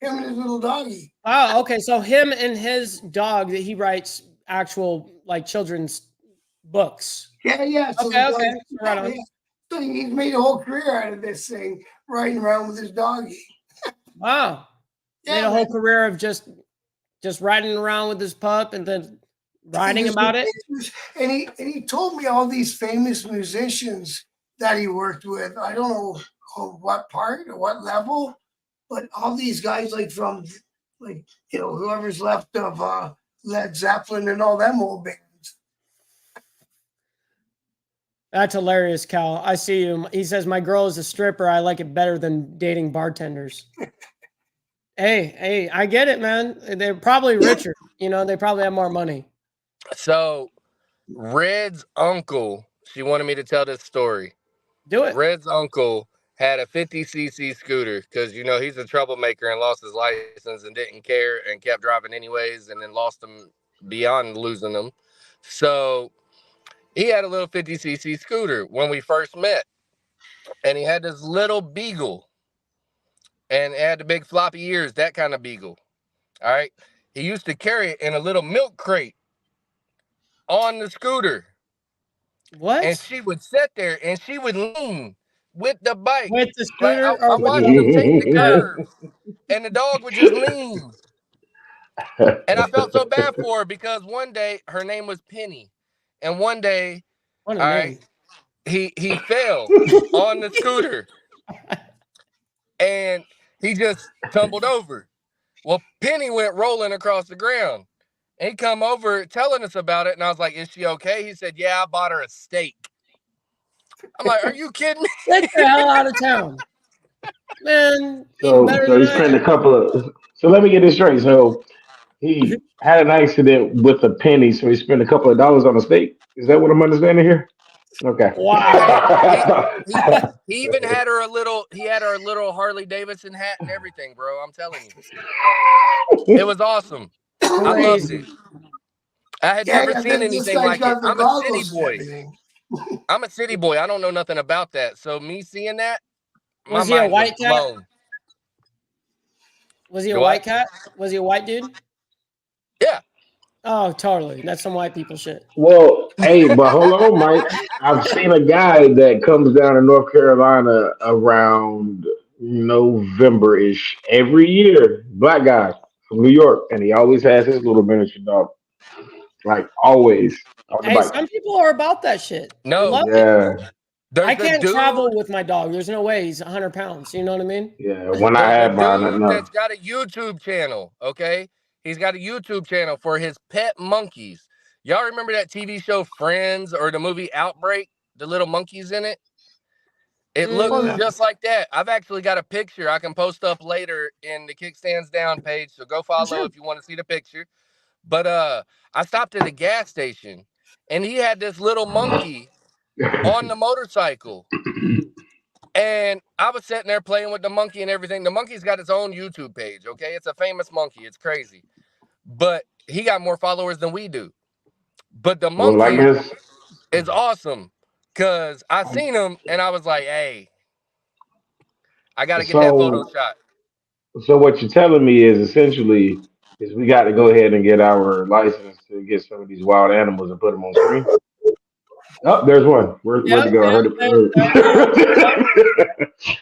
him and his little doggy. Oh, okay. So him and his dog that he writes actual like children's books. Yeah. So Okay. Right on. So he's made a whole career out of this thing, riding around with his doggy. Wow. Made a whole career of just riding around with his pup and then writing about it. And he told me all these famous musicians that he worked with. I don't know what part or what level, but all these guys from whoever's left of Led Zeppelin and all them old bands. That's hilarious, Cal. I see you. He says, my girl is a stripper. I like it better than dating bartenders. Hey, I get it, man. They're probably richer. They probably have more money. So Red's uncle, she wanted me to tell this story. Do it. Red's uncle had a 50cc scooter because, he's a troublemaker and lost his license and didn't care and kept driving anyways and then lost them beyond losing them. So he had a little 50cc scooter when we first met. And he had this little Beagle. And it had the big floppy ears, that kind of Beagle. All right. He used to carry it in a little milk crate on the scooter. What? And she would sit there and she would lean with the bike. With the scooter? I watched him take the curve. And the dog would just lean. And I felt so bad for her because one day her name was Penny. And one day, all right, he fell on the scooter. And he just tumbled over. Well, Penny went rolling across the ground. And he come over telling us about it, and I was like, "Is she okay?" He said, "Yeah, I bought her a steak." I'm like, "Are you kidding me?" Get the hell out of town, man. Eating So better so he than I spent am. a couple of. So let me get this straight. So he had an accident with a penny, so he spent a couple of dollars on a steak. Is that what I'm understanding here? Okay. Wow. He even had her a little. He had her a little Harley Davidson hat and everything, bro. I'm telling you, it was awesome. I loved it. I had never and seen then this anything guy's like it. got the I'm a city goggles and boy. everything. I'm a city boy. I don't know nothing about that. So me seeing that, my Was he a mind white was cat? blown. Was he a What? white cat? Was he a white dude? Yeah. Oh, totally. That's some white people shit. Well, hey, but hold on, Mike. I've seen a guy that comes down to North Carolina around November-ish every year. Black guy from New York, and he always has his little miniature dog, like always on the Hey, bike. some people are about that shit. They No, love it. Yeah, there's I a can't dude. travel with my dog. There's no way he's 100 pounds. You know what I mean? yeah. When I There's a had mine, dude no. that's got a YouTube channel. Okay, he's got a YouTube channel for his pet monkeys. Y'all remember that TV show Friends or the movie Outbreak? The little monkeys in it. It looks Mm, just like that. I've actually got a picture I can post up later in the Kickstands Down page. So go follow sure. if you want to see the picture. But I stopped at a gas station and he had this little monkey on the motorcycle. And I was sitting there playing with the monkey and everything. The monkey's got its own YouTube page, okay? It's a famous monkey. It's crazy. But he got more followers than we do. But the Well, like monkey this. is awesome because I seen him and I was like, hey, I got to get that photo So, shot. so what you're telling me is essentially is we got to go ahead and get our license to get some of these wild animals and put them on screen. Oh, there's one. Where'd Yeah, it go? I yeah, heard it.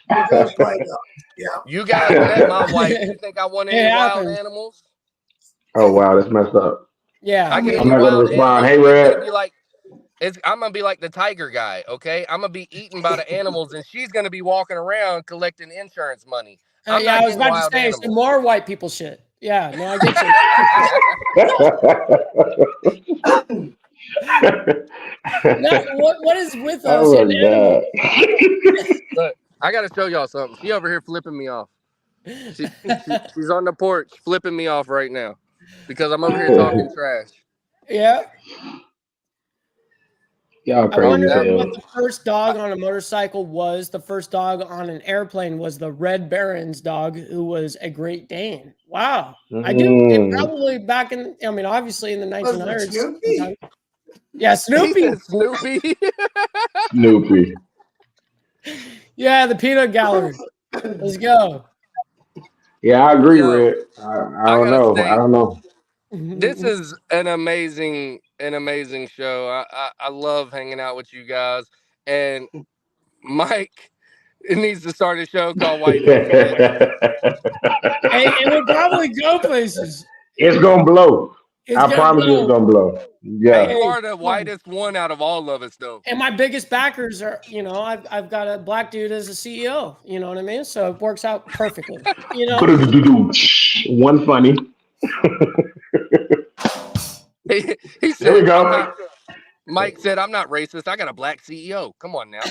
It goes like that. Yeah. You guys met my wife. You think I want It any wild happens. animals? Oh wow, that's messed up. Yeah. I get I'm any not gonna wild respond. animals. Hey, She's Red. gonna be like, I'm gonna be like the tiger guy, okay? I'm gonna be eaten by the animals, and she's gonna be walking around collecting insurance money. I'm Yeah, not I was getting about to wild say some animals. more white people shit. Yeah, no, I get you. No, what is with us Oh and my animals? god. Look, I gotta show y'all something. She over here flipping me off. She's on the porch flipping me off right now because I'm over here talking trash. Yeah. Y'all I crazy wonder as what hell. the first dog on a motorcycle was. The first dog on an airplane was the Red Baron's dog, who was a Great Dane. Wow. I do. It Mm. probably back in, I mean, obviously in the Was it 1900s. Snoopy? Yeah, He Snoopy. said Snoopy. Snoopy. Yeah, the peanut gallery. Let's go. Yeah, I agree, Yo, Red. I I don't gotta know. I say, don't know. this is an amazing show. I love hanging out with you guys. And Mike needs to start a show called White People Shit. Hey, it will probably go places. It's gonna blow. It's I gonna promise you it's blow. gonna blow. Hey, Yeah. you are the whitest one out of all of us, though. And my biggest backers are, I've got a black dude as a CEO. You know what I mean? So it works out perfectly. You know, One funny. He There said, we go. Mike said, I'm not racist. I got a black CEO. Come on now.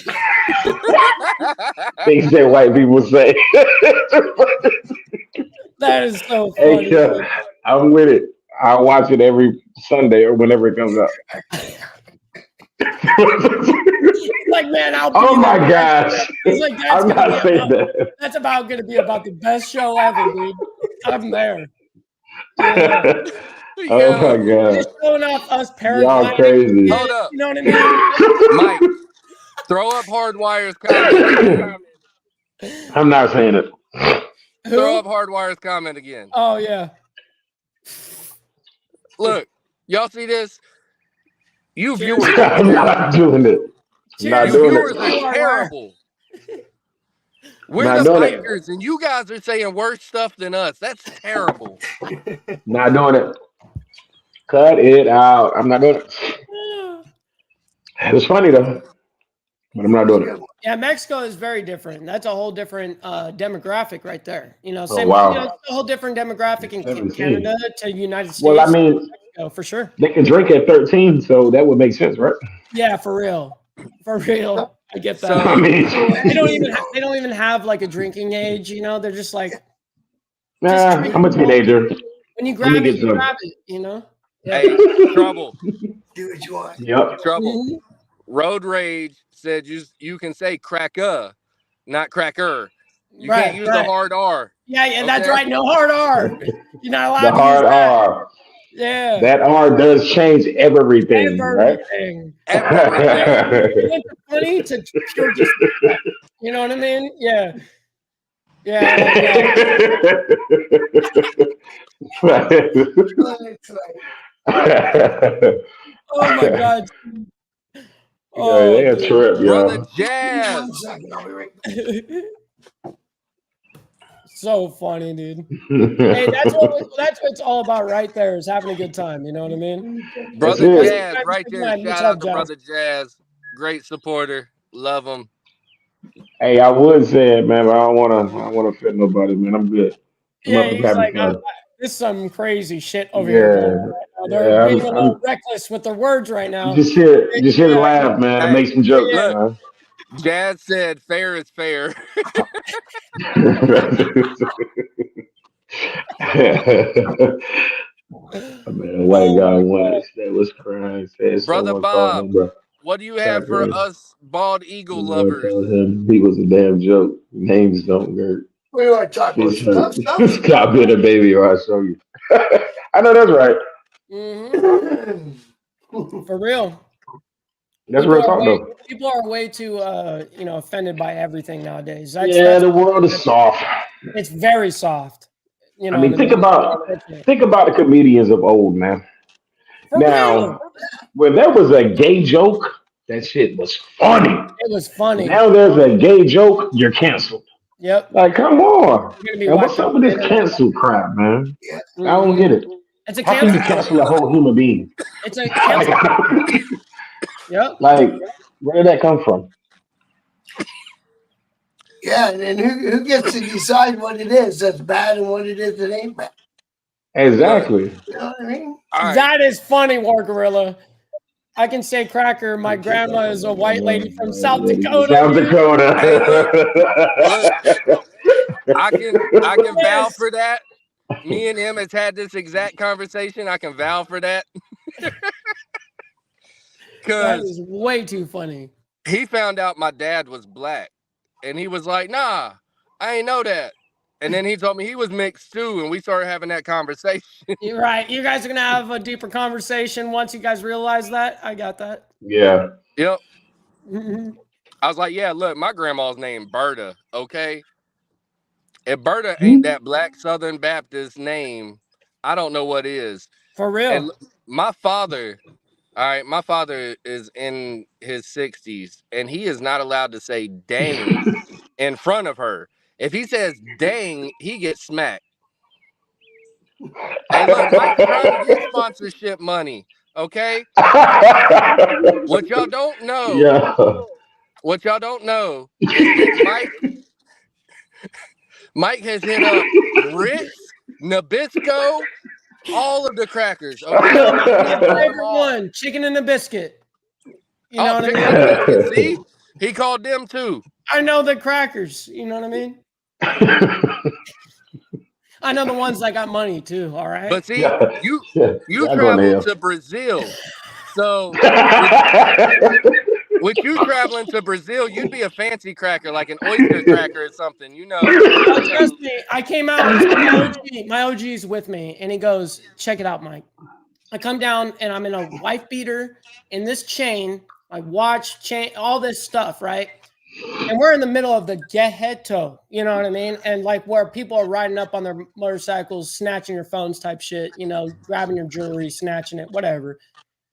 Things that white people say. that is so Hey, funny. yeah, I'm with it. I watch it every Sunday or whenever it comes out. Like, man, I'll be Oh my there. gosh. He's like, I'm not saying that. That's about going to be about the best show ever, dude. I'm there. Yeah. Oh my god. Just showing off us Y'all paragliding. crazy. Hold up. You know what I mean? Mike, throw up Hardwire's comment. I'm not saying it. Throw Who? up Hardwire's comment again. Oh, yeah. Look, y'all see this? You viewers, I'm not doing it. Not Cheers. you doing viewers it. are terrible. We're Not the doing it. bikers, and you guys are saying worse stuff than us. That's terrible. Not doing it. Cut it out. I'm not doing it. It was funny though, but I'm not doing it. Yeah, Mexico is very different. That's a whole different demographic right there. Oh same. wow. It's a whole different demographic in 17. Canada to United States. Well, I mean, ago, for sure. They can drink at 13, so that would make sense, right? Yeah, for real. For real. I get that. So- I mean, they don't even have like a drinking age, you know? They're just like nah, I'm a teenager. when you Let grab me it, get you some. grab it, you know? Hey, trouble, Do what you want. Yep. trouble. Mhm. Road Rage said you can say cracker, not cracker. You Right, can't use right. the hard R. Yeah, that's Okay. right. No hard R. You're not allowed The to hard use that. R. Yeah. That R does change everything, right? Everything. Everything. It went from funny to pure disrespect. You know what I mean? Yeah. Yeah. That's right. Oh my God. Yeah, Oh, they a dude. trip, Brother yo. Jazz. 1 second, I'll be right back. So funny, dude. Hey, that's what it's all about right there, is having a good time. You know what I mean? Brother it. Jazz, right there. What's Shout up, out to Jazz? Brother Jazz. Great supporter. Love him. Hey, I would say it, man, but I don't wanna offend nobody, man. I'm good. I'm Yeah, up he's having like, fun. this is some crazy shit over here going on Yeah, right now. They're yeah. being a little reckless with their words right now. Just here to Yeah. laugh, man. Hey, Make some jokes, yeah. Look, Jazz said fair is fair. man. Man, white guy wanted that was crying. Said Brother someone called Bob, him, bro. what do you have for Cracker. us bald eagle Someone lovers? told him he was a damn joke. Names don't hurt. We want to talk about stuff. Stop being a baby or I'll show you. I know that's right. Mhm. For real. That's real talk, though. People are way too, offended by everything nowadays. That's The world is soft. it's very soft. You know, I mean, what think about the comedians of old, man. For Now, real. when there was a gay joke, that shit was funny. It was funny. Now there's a gay joke, you're canceled. Yep. Like, come on. You're gonna be And what's wiped up off with the this internet. cancel crap, man? Yeah. I don't get it. It's a How can you cancel. cancel a whole human being? It's a cancel. Yep. Like, where did that come from? Yeah, and then who gets to decide what it is that's bad and what it is that ain't bad? Exactly. You know what I mean? All right. That is funny, War Gorilla. I can say cracker. My grandma is a white lady from South Dakota. South Dakota. I can vouch for that. Me and him has had this exact conversation. I can vouch for that. That Because is way too funny. he found out my dad was black. And he was like, nah, I ain't know that. And then he told me he was mixed too. And we started having that conversation. You're right. You guys are gonna have a deeper conversation once you guys realize that. I got that. Yeah. Yep. Mhm. I was like, yeah, look, my grandma's named Berta, okay? If Berta ain't that black Southern Baptist name, I don't know what is. For real. And my father, all right, my father is in his 60s, and he is not allowed to say dang in front of her. If he says dang, he gets smacked. Hey, look, Mike's trying to get sponsorship money, okay? What y'all don't know, Yeah. what y'all don't know is that Mike has hit up Ritz, Nabisco, all of the crackers. Okay? My favorite one, chicken and a biscuit. You know what I chicken mean? and biscuit, see? He called them too. I know the crackers. You know what I mean? I know the ones that got money too. All right. But see, Yeah. you Yeah, I go traveled now. to Brazil. So with you traveling to Brazil, you'd be a fancy cracker, like an oyster cracker or something, you know. Oh, trust me, I came out. My OG's with me, and he goes, "Check it out, Mike." I come down, and I'm in a wife beater in this chain, like watch, chain, all this stuff, right? And we're in the middle of the ghetto, you know what I mean? And like where people are riding up on their motorcycles, snatching your phones type shit, you know, grabbing your jewelry, snatching it, whatever.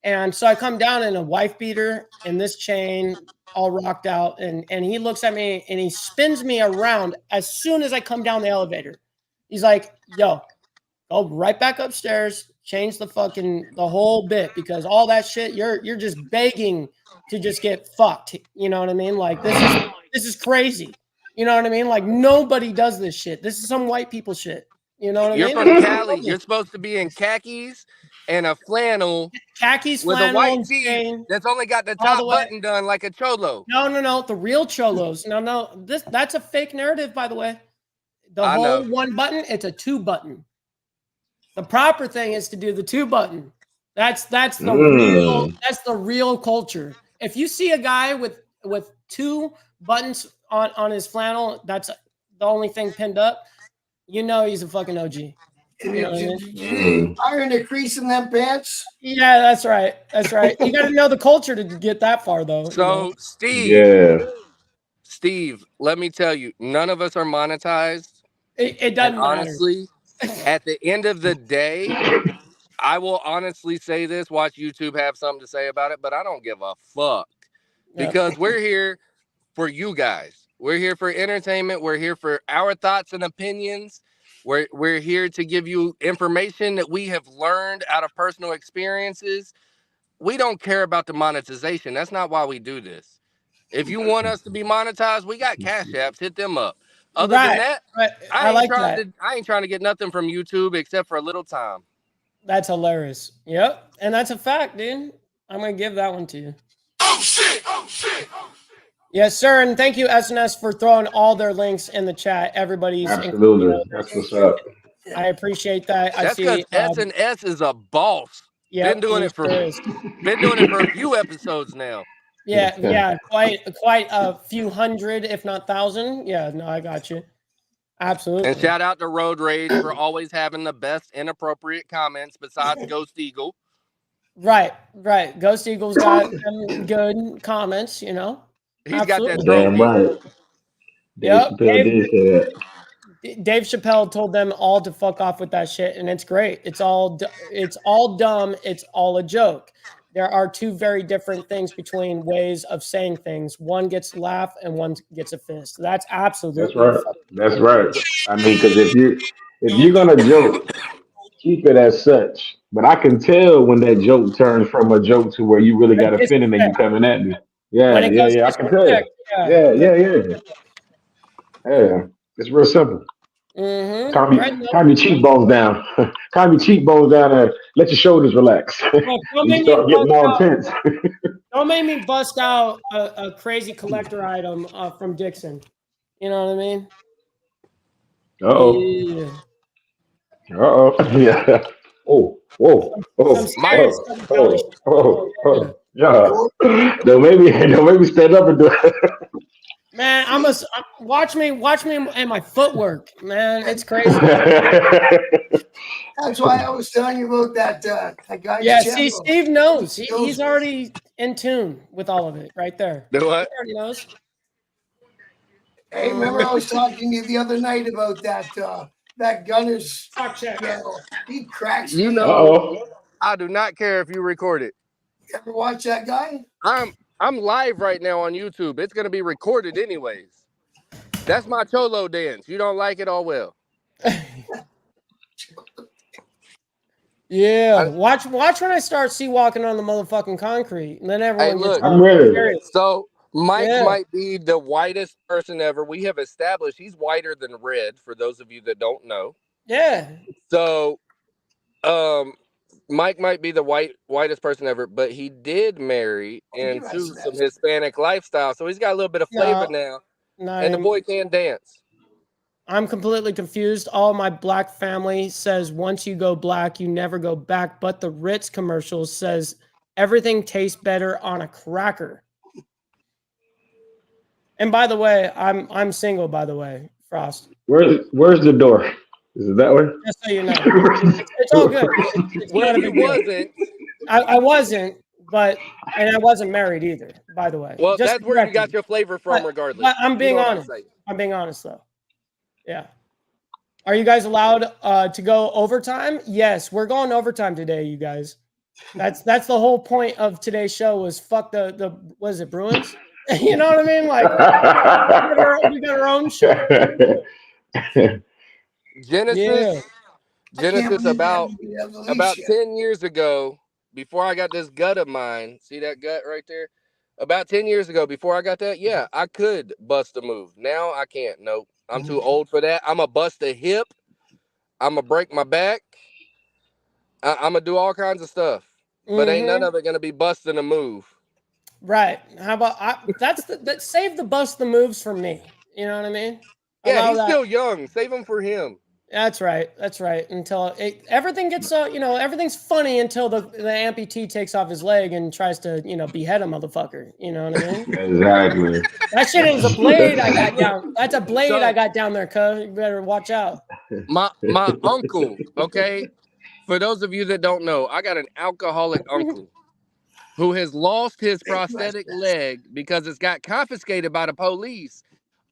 And so I come down in a wife beater in this chain, all rocked out, and he looks at me and he spins me around as soon as I come down the elevator. He's like, "Yo, go right back upstairs, change the whole bit, because all that shit, you're just begging to just get fucked." You know what I mean? Like this is crazy. You know what I mean? Like nobody does this shit. This is some white people shit. You know what I You're mean? from Cali. You're supposed to be in khakis, and a flannel Khakis, with a flannel, white and tee chain. that's only got the All the top way. button done like a cholo. No. The real cholos. No. That's a fake narrative, by the way. The I whole know. one button, it's a 2 button. The proper thing is to do the 2 button. That's the real culture. If you see a guy with 2 buttons on his flannel, that's the only thing pinned up, you know he's a fucking OG. And You know what I mean? did you iron a crease in them pants? Yeah, that's right. That's right. You got to know the culture to get that far, though. So, Steve, Yeah. Steve, let me tell you, none of us are monetized. It doesn't And matter. honestly, at the end of the day, I will honestly say this, watch YouTube have something to say about it, but I don't give a fuck. Yep. Because we're here for you guys. We're here for entertainment. We're here for our thoughts and opinions. We're here to give you information that we have learned out of personal experiences. We don't care about the monetization. That's not why we do this. If you want us to be monetized, we got cash apps. Hit them up. Other than that, I ain't trying to get nothing from YouTube except for a little time. That's hilarious. Yep. And that's a fact, dude. I'm going to give that one to you. Oh shit! Oh shit! Yes, sir. And thank you, SNS, for throwing all their links in the chat. Everybody's Absolutely. That's what's up. I appreciate that. That's because SNS is a boss. Yeah, been doing it for a few episodes now. Yeah, quite a few hundred, if not 1,000. Yeah, no, I got you. Absolutely. And shout out to Road Rage for always having the best inappropriate comments besides Ghost Eagle. Right. Ghost Eagle's got some good comments, you know. He's got that damn right. Dave Chappelle told them all to fuck off with that shit, and it's great. It's all dumb. It's all a joke. There are 2 very different things between ways of saying things. One gets a laugh and one gets a fist. That's absolutely That's right. I mean, because if you're gonna joke, keep it as such. But I can tell when that joke turns from a joke to where you really got offended and you coming at me. Yeah. I can tell. Yeah. It's real simple. Mm-hmm. Calm your cheekbones down. Calm your cheekbones down and let your shoulders relax. You start getting more intense. Don't make me bust out a crazy collector item from Dixon. You know what I mean? Uh-oh. Yeah. Oh. Yeah. Don't make me stand up and do it. Man, watch me and my footwork, man. It's crazy. That's why I was telling you about that guy. Yeah, see, Steve knows. He's already in tune with all of it right there. Do what? He already knows. Hey, remember I was talking to you the other night about that Gunner's channel. He cracks me. You know, I do not care if you record it. You ever watch that guy? I'm live right now on YouTube. It's gonna be recorded anyways. That's my cholo dance. You don't like it? All well. Yeah, watch when I start walking on the motherfucking concrete, and then everyone gets I'm ready. So Mike might be the whitest person ever. We have established he's whiter than red. For those of you that don't know. Yeah. So, Mike might be the whitest person ever, but he did marry into some Hispanic lifestyle, so he's got a little bit of flavor now. And the boy can dance. I'm completely confused. All my black family says once you go black, you never go back. But the Ritz commercial says everything tastes better on a cracker. And by the way, I'm single. By the way, Frost. Where's the door? Is it that way? Just so you know, it's all good. Well, you wasn't. I wasn't, and I wasn't married either. By the way. Well, that's where you got your flavor from, regardless. But I'm being honest. I'm being honest, though. Yeah. Are you guys allowed to go overtime? Yes, we're going overtime today, you guys. That's the whole point of today's show was fuck the what is it, Bruins? You know what I mean? Like we got our own show. Genesis about 10 years ago, before I got this gut of mine, see that gut right there? About 10 years ago, before I got that, yeah, I could bust a move. Now I can't. Nope. I'm too old for that. I'm a bust a hip. I'm a break my back. I'm gonna do all kinds of stuff, but ain't none of it gonna be busting a move. Right. How about that? Save the bust the moves for me. You know what I mean? Yeah, Allow he's that. still young. Save him for him. That's right. That's right. Until everything gets everything's funny until the amputee takes off his leg and tries to behead a motherfucker. You know what I mean? Exactly. That shit is a blade I got down. That's a blade I got down there, cuz. You better watch out. My uncle, okay? For those of you that don't know, I got an alcoholic uncle who has lost his prosthetic leg because it's got confiscated by the police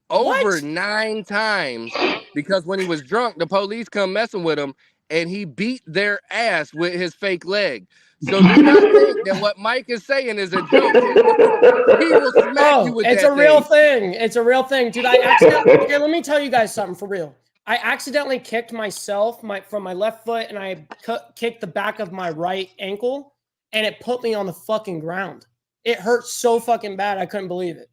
over 9 times because when he was drunk, the police come messing with him and he beat their ass with his fake leg. So do not think that what Mike is saying is a joke. He will smack you with it's that a real thing. thing. It's a real thing. Dude, I accidentally okay, let me tell you guys something for real. I accidentally kicked myself from my left foot and I kicked the back of my right ankle and it put me on the fucking ground. It hurt so fucking bad. I couldn't believe it.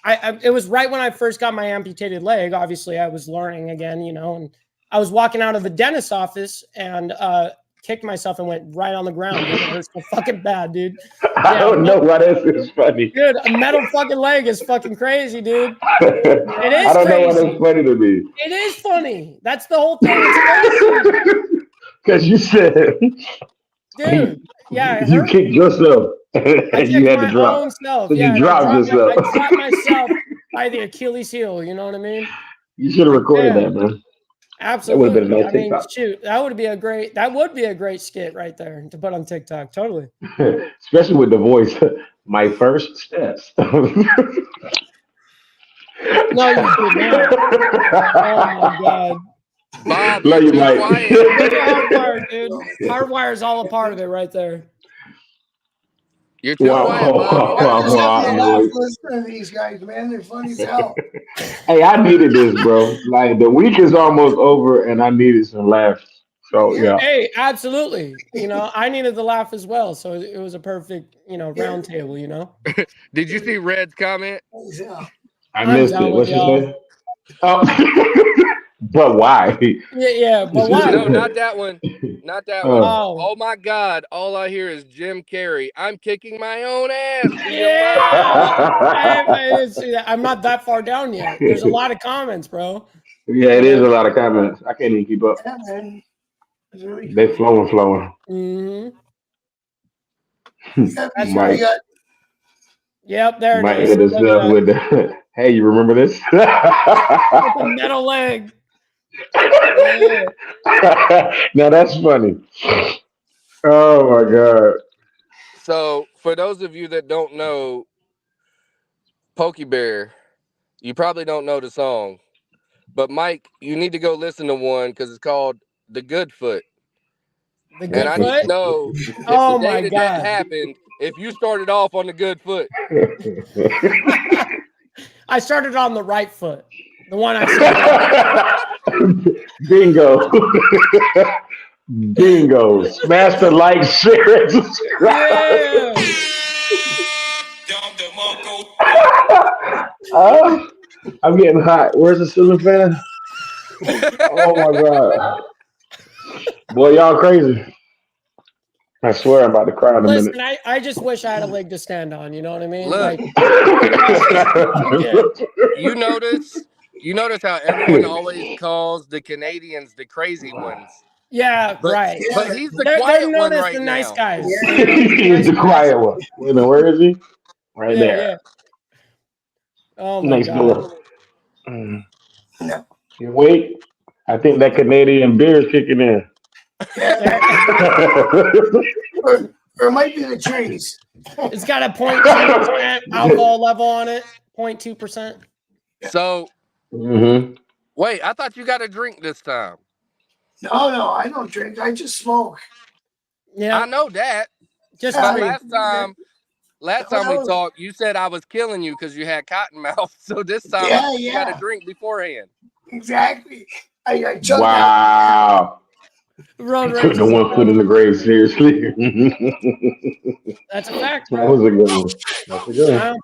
It was right when I first got my amputated leg. Obviously, I was learning again, and I was walking out of the dentist's office and kicked myself and went right on the ground. Dude. It hurt so fucking bad, dude. I don't know why this is funny. Dude, a metal fucking leg is fucking crazy, dude. It is I don't crazy. know why that's funny to me. It is funny. That's the whole thing. It's Because you said, dude, yeah, you kicked yourself and you had to drop. So you dropped yourself. I dropped myself by the Achilles heel. You know what I mean? You should have recorded that, man. Absolutely. That would have been a nice TikTok. Shoot, that would be a great skit right there to put on TikTok. Totally. Especially with the voice. My first steps. No, you did not. Oh my god. Bob, Love you, Mike. Hardwire, dude. Hardwire is all a part of it right there. You're too quiet, Bob. Listen to these guys, man. They're funny as hell. Hey, I needed this, bro. Like the week is almost over, and I needed some laughs. So yeah. Hey, absolutely. I needed the laugh as well, so it was a perfect, round table. Did you see Red's comment? I missed it. What's your name? Oh. But why? Yeah, but why? No, not that one. Not that one. Oh my God. All I hear is Jim Carrey. I'm kicking my own ass. Yeah. I'm not that far down yet. There's a lot of comments, bro. Yeah, it is a lot of comments. I can't even keep up. They flowing. That's Mike. Yep, there it Mike is. hit us with the, hey, you remember this? With the metal leg. Yeah. Now that's funny. Oh my God. So for those of you that don't know Pokey Bear, you probably don't know the song. But Mike, you need to go listen to one because it's called The Good Foot. The Good and I Foot? need to know if Oh the day my that God. happened, if you started off on the good foot. I started on the right foot. The one I said. Bingo. Bingo. Smash the like, share, and subscribe. Yeah. I'm getting hot. Where's the ceiling fan? Oh my God. Boy, y'all crazy. I swear I'm about to cry in a minute. Listen, I just wish I had a leg to stand on. You know what I mean? Look. Yeah. You notice how everyone always calls the Canadians the crazy ones. Yeah, But, right. but he's the They're quiet one known as right the now. nice guys. He's the quiet one. Wait a minute, where is he? Right there. Yeah. Oh my Nice God. boy. You wait. I think that Canadian beer is kicking in. Or it might be the trees. It's got a 0.2% alcohol level on it. 0.2%. So, Mm-hmm. wait, I thought you got a drink this time. No, I don't drink. I just smoke. Yeah. I know that. Just But three. last time we talked, you said I was killing you because you had cotton mouth. So this time you got a drink beforehand. Exactly. I chugged Wow. Road Took rage. the 1 foot in the grave seriously. That's a fact. That was a good one. That's a good I one.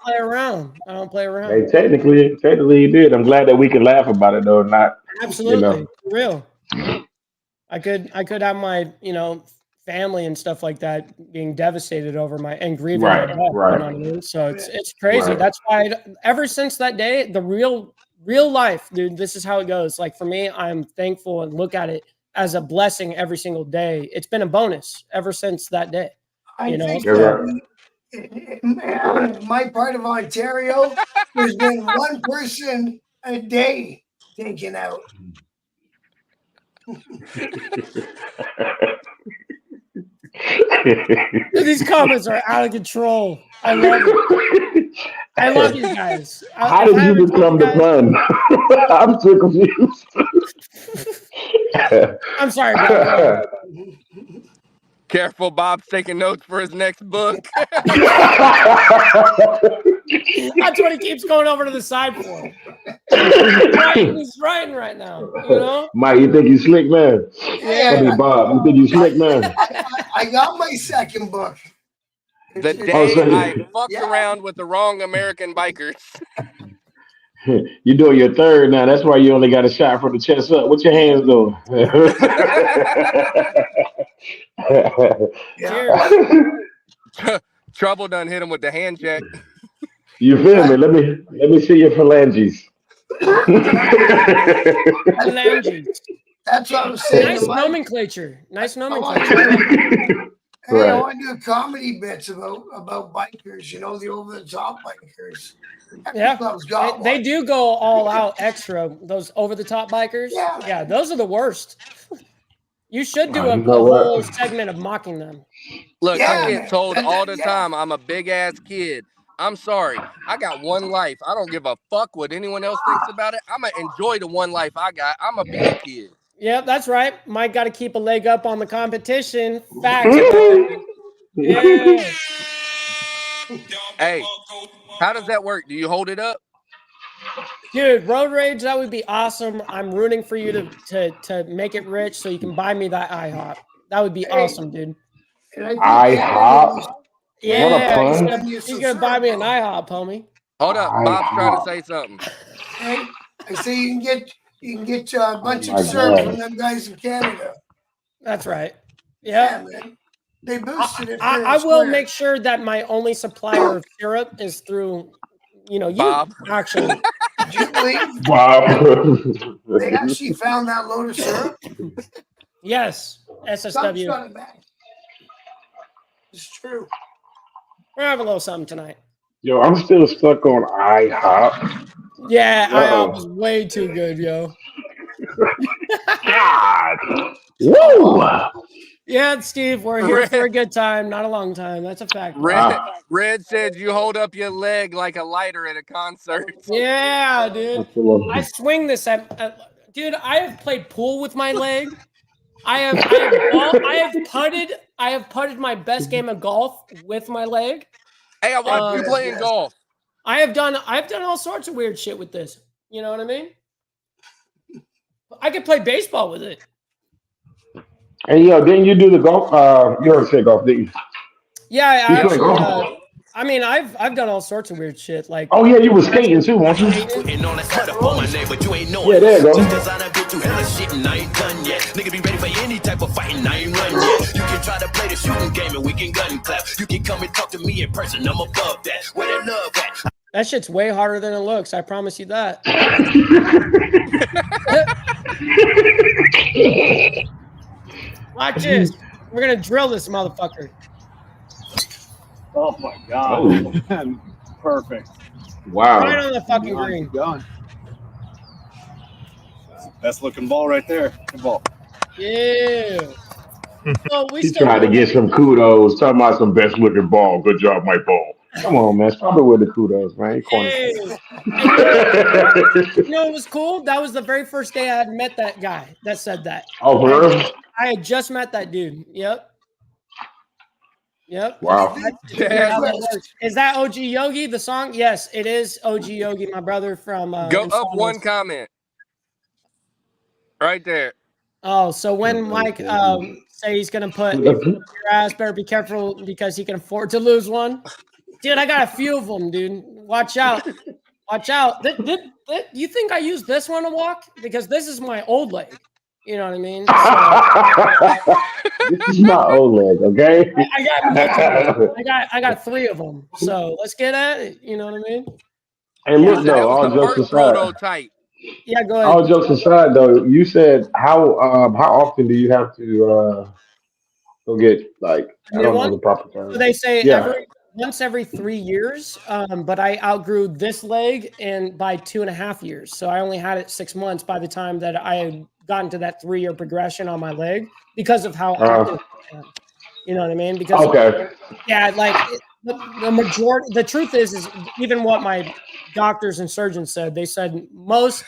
don't play around. Hey, technically you did. I'm glad that we can laugh about it though, not Absolutely. you know. For real. I could have my, family and stuff like that being devastated over and grieving Right, my death, right. you know what I mean? So it's crazy. Right. That's why ever since that day, the real life, dude, this is how it goes. Like for me, I'm thankful and look at it as a blessing every single day. It's been a bonus ever since that day. I think You're in my part of Ontario, there's been one person a day taken out. These comments are out of control. I love it. I love you guys. How did you become the pun? I'm so confused. I'm sorry, Bob. Careful, Bob's taking notes for his next book. That's what he keeps going over to the side for. He's writing right now, you know? Mike, you think you slick, man? Yeah. I mean, Bob, you think you slick, man? I got my second book. The day I fucked around with the wrong American bikers. You're doing your third now. That's why you only got a shot from the chest up. What your hands doing? Trouble done hit him with the hand check. You feel me? Let me see your phalanges. Phalanges. That's what I'm saying. Nice nomenclature. Nice nomenclature. Hey, I want to do comedy bits about bikers, you know, the over-the-top bikers. Yeah, they do go all out extra. Those over-the-top bikers. Yeah. Those are the worst. You should do a You know whole what? segment of mocking them. Look, Yeah, I get told all the yeah. time I'm a big-ass kid. I'm sorry. I got one life. I don't give a fuck what anyone else thinks about it. I'm going to enjoy the one life I got. I'm going to be a kid. Yeah, that's right. Mike got to keep a leg up on the competition. Facts. Yeah. Hey, how does that work? Do you hold it up? Dude, road rage, that would be awesome. I'm rooting for you to make it rich so you can buy me that IHOP. That would be awesome, dude. IHOP? Yeah, What a pun. he's gonna buy me an IHOP, homie. Hold up. Bob's trying to say something. Hey, I say you can get a bunch my of syrup God. from them guys in Canada. That's right. Yeah, Yeah. man. They boosted it. I will make sure that my only supplier of syrup is through, you Bob. actually. Did you believe Wow. they actually found that load of syrup? Yes, Someone's SSW. got it back. It's true. We're having a little something tonight. Yo, I'm still stuck on IHOP. Yeah, Uh-oh. IHOP was way too good, yo. God. Woo! Yeah, Steve, we're here for a good time, not a long time. That's a fact. Red said you hold up your leg like a lighter at a concert. Yeah, dude. I swing this dude, I have played pool with my leg. I have putted my best game of golf with my leg. Hey, I watched you playing golf. I've done all sorts of weird shit with this. You know what I mean? I could play baseball with it. Hey, yo, didn't you do the golf? You already said golf, didn't you? Yeah, You play golf? I mean, I've done all sorts of weird shit. Like, Oh, yeah, you were skating too, weren't you? And on that cut up on my name, but you ain't know Yeah, it. there you go. Just cause I done been through hella shit and I ain't done yet. Nigga be ready for any type of fighting, I ain't run yet. You can try to play the shooting game and we can gun clap. You can come and talk to me in person, I'm above that. Where that love at? that shit's way harder than it looks. I promise you that. Watch this. We're gonna drill this motherfucker. Oh my god. Perfect. Wow. Right on the fucking green. Gone. Best looking ball right there. Good ball. Yeah. Well, we He still tried to get some kudos, talking about some best looking ball. Good job, Mike Ball. Come on, man. Stop it with the kudos, man. You corny. Hey. You know what was cool? That was the very first day I had met that guy that said that. Oh, for real? I had just met that dude. Yep. Wow. Is that OG Yogi, the song? Yes, it is OG Yogi, my brother from Go up one comment. Right there. Oh, so when Mike say he's gonna put your ass, better be careful because he can afford to lose one. Dude, I got a few of them, dude. Watch out. Watch out. You think I use this one to walk? Because this is my old leg. You know what I mean? So, This is my old leg, okay? I got 3 of them. So let's get at it. You know what I mean? And Yeah. look, That though, was all the jokes first aside, prototype. Yeah, go ahead. all jokes aside, though, you said how often do you have to go get like I New don't know one? the proper So term. they say Yeah. once every 3 years. But I outgrew this leg and by 2.5 years. So I only had it 6 months by the time that I had gotten to that 3-year progression on my leg because of how active I am. You know what I mean? Because Okay. yeah, the majority. The truth is even what my doctors and surgeons said. They said most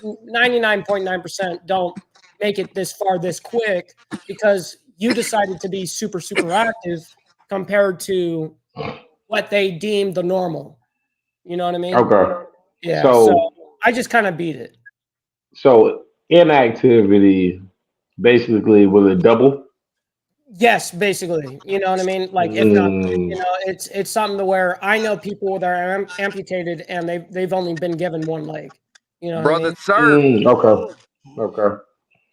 99.9% don't make it this far this quick because you decided to be super super active compared to what they deemed the normal. You know what I mean? Okay. Yeah. So So I just kind of beat it. so inactivity basically was a double. Yes, basically. You know what I mean? Like if not, Mm, it's something to where I know people that are amputated and they've only been given one leg. You know what I Brother mean? Surf. okay. Okay.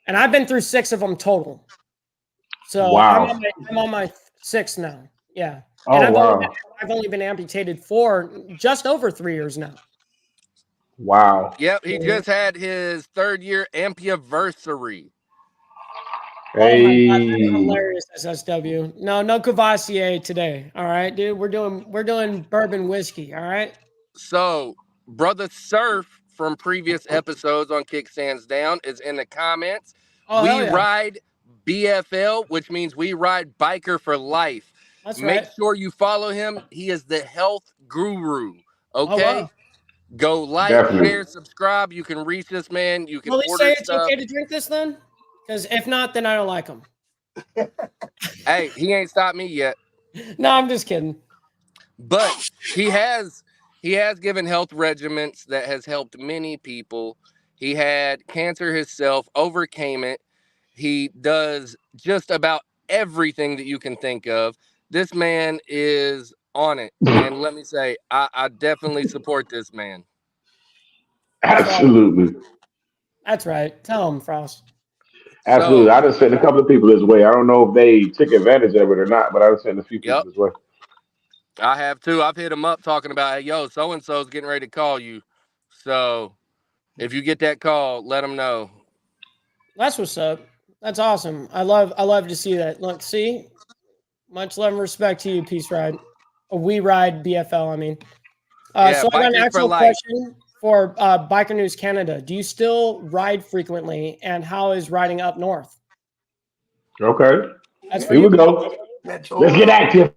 And I've been through 6 of them total. So Wow. I'm on my 6th now. Yeah. And Oh wow. I've only been amputated for just over 3 years now. Wow. Yep, he just had his 3rd year ampiversary. Oh my god, that's Hey. hilarious, SSW. No Cavassier today. All right, dude. We're doing bourbon whiskey. All right. So, Brother Surf from previous episodes on Kickstands Down is in the comments. Oh hell We yeah. ride BFL, which means we ride Biker for Life. That's Make right. sure you follow him. He is the health guru. Oh Okay? wow. Go like, Definitely. share, subscribe. You can reach this man. You can Will he order say it's stuff. okay to drink this then? Because if not, then I don't like him. Hey, he ain't stopped me yet. No, I'm just kidding. But he has given health regimens that has helped many people. He had cancer himself, overcame it. He does just about everything that you can think of. This man is on it. And let me say, I definitely support this man. Absolutely. That's right. Tell him, Frost. Absolutely. So, I just sent a couple of people this way. I don't know if they took advantage of it or not, but I just sent a few people yep, this way. I have too. I've hit him up talking about, hey, yo, so-and-so's getting ready to call you. So if you get that call, let him know. That's what's up. That's awesome. I love to see that. Look, see, much love and respect to you, Peace Ride. We Ride BFL. I mean, Yeah, so I got an Bikers for actual Life. question for Biker News Canada. Do you still ride frequently, and how is riding up north? Okay. That's for Here you. we go. That's Let's get active.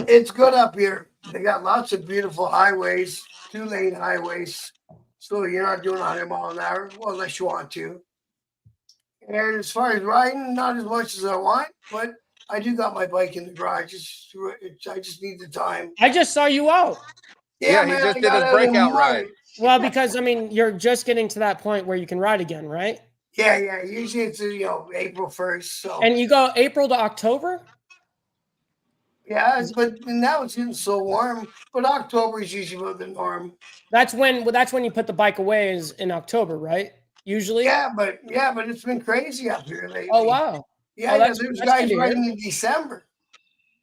It's good up here. They got lots of beautiful highways, 2-lane highways. So you're not doing 100 miles an hour, well, unless you want to. And as far as riding, not as much as I want, but I do got my bike in the garage. I just need the time. I just saw you out. Yeah, he man, just I did got his out in breakout March. ride. Well, because I mean, you're just getting to that point where you can ride again, right? Yeah. Usually it's April 1st. So And you go April to October. yeah, but now it's getting so warm. But October is usually about the norm. That's when you put the bike away is in October, right? Usually. Yeah, but it's been crazy up here lately. Oh wow. Yeah, that's there's good guys to hear. riding in December.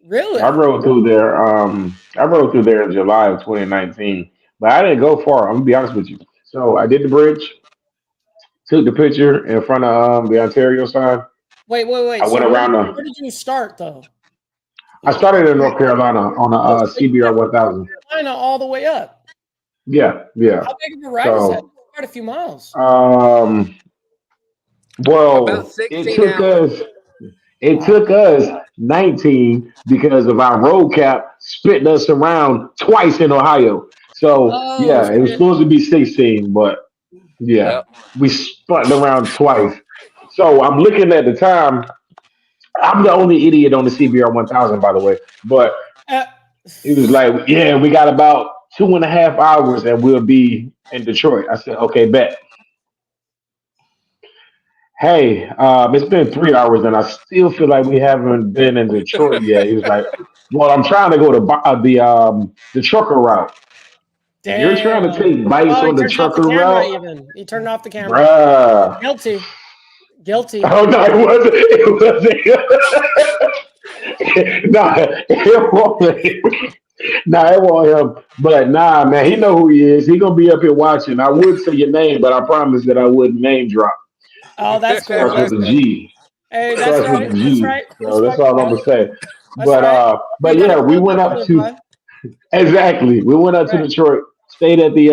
Really? I rode through there. I rode through there in July of 2019, but I didn't go far. I'm gonna be honest with you. So I did the bridge, took the picture in front of the Ontario sign. Wait. I So went around where did you start though? I started in North Carolina on a CBR 1000. Carolina all the way up. Yeah. How big of a ride is that? So, Quite a few miles. well, About it 16 took hours. us. It took us 19 because of our road cap spitting us around twice in Ohio. So Oh, yeah, it was shit. supposed to be 16, but yeah, Yep. we spun around twice. So I'm looking at the time. I'm the only idiot on the CBR 1000, by the way. But Uh, he was like, "Yeah, we got about 2.5 hours, and we'll be in Detroit." I said, "Okay, bet." Hey, it's been 3 hours, and I still feel like we haven't been in Detroit yet. He was like, "Well, I'm trying to go to the trucker route. You're trying to damn. take bikes Oh, he on the turned off the trucker camera route, even. He turned off the camera. bruh." Guilty. Guilty. Oh no, it wasn't. It wasn't. Nah, it wasn't. Nah, it wasn't him. But nah, man, he know who he is. He gonna be up here watching. I would say your name, but I promised that I wouldn't name drop. Oh, that's cool. Starts with That's a cool. G. Hey, that's Starts with a right. That's G. right. So that's Respect all I'm that. gonna say. That's right. But You gotta yeah, we build went up up to it, to bud. exactly. We went up to Right. Detroit. Stayed at the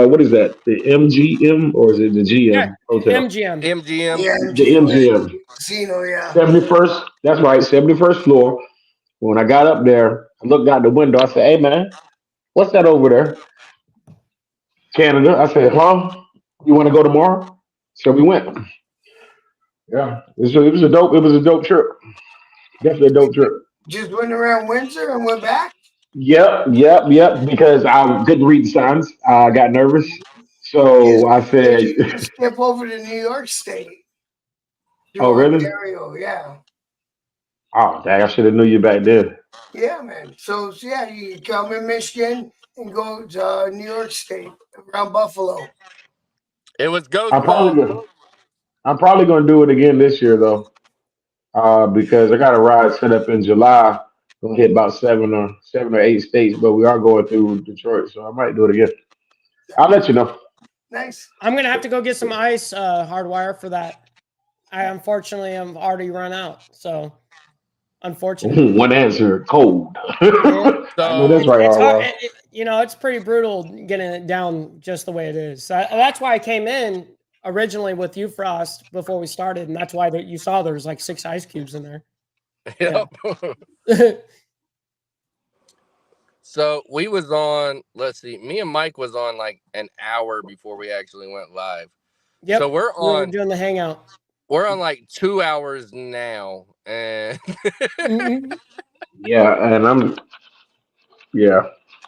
what is that? The MGM or is it the Yeah. GM hotel? MGM. MGM. Yeah, The MGM. Casino, yeah. 71st. That's right. 71st floor. When I got up there, I looked out the window. I said, "Hey man, what's that over there?" Canada. I said, "Huh? You want to go tomorrow?" So we went. Yeah, it was a dope. It was a dope trip. Definitely a dope trip. Just went around Windsor and went back. Yep. Because I couldn't read the signs. I got nervous, Just so I did said, you just skip over to New York State "Oh through really? Ontario? Yeah. Oh dang! I should have knew you back then." Yeah, man. So yeah, you come in Michigan and go to New York State around Buffalo. It was I'm Ghost Ball. probably gonna, I'm probably gonna do it again this year though, because I got a ride set up in July. Gonna hit about seven or eight states, but we are going through Detroit, so I might do it again. I'll let you know. Nice. I'm gonna have to go get some ice hardwire for that. I unfortunately am already run out. So unfortunate. One answer, cold. Yeah. I know that's So right, It's hard. Harwell. It's pretty brutal getting it down just the way it is. That's why I came in originally with you, Frost, before we started, and that's why you saw there was like 6 ice cubes in there. yep. Yeah. So we was on. Let's see. Me and Mike was on like an hour before we actually went live. Yep. So we're We were on. doing the hangout. We're on like 2 hours now, and Mhm. Yeah, and yeah.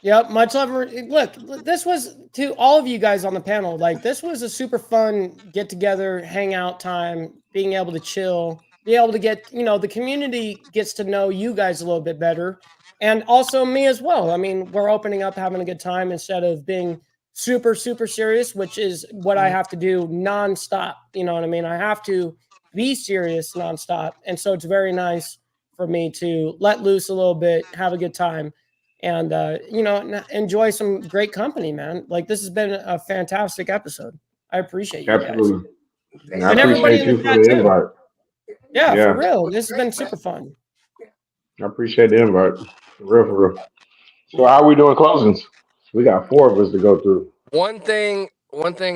Yep, much love. Look, this was to all of you guys on the panel. Like, this was a super fun get together, hangout time, being able to chill, be able to get, the community gets to know you guys a little bit better. And also me as well. I mean, we're opening up, having a good time instead of being super, super serious, which is what I have to do nonstop. You know what I mean? I have to be serious nonstop. And so it's very nice for me to let loose a little bit, have a good time and enjoy some great company, man. Like, this has been a fantastic episode. I appreciate you guys Absolutely. And I and everybody appreciate in the you for chat the too. invite. Yeah, for Yeah, real. This has been super fun. I appreciate the invite. For real. So how are we doing closings? We got four of us to go through. one thing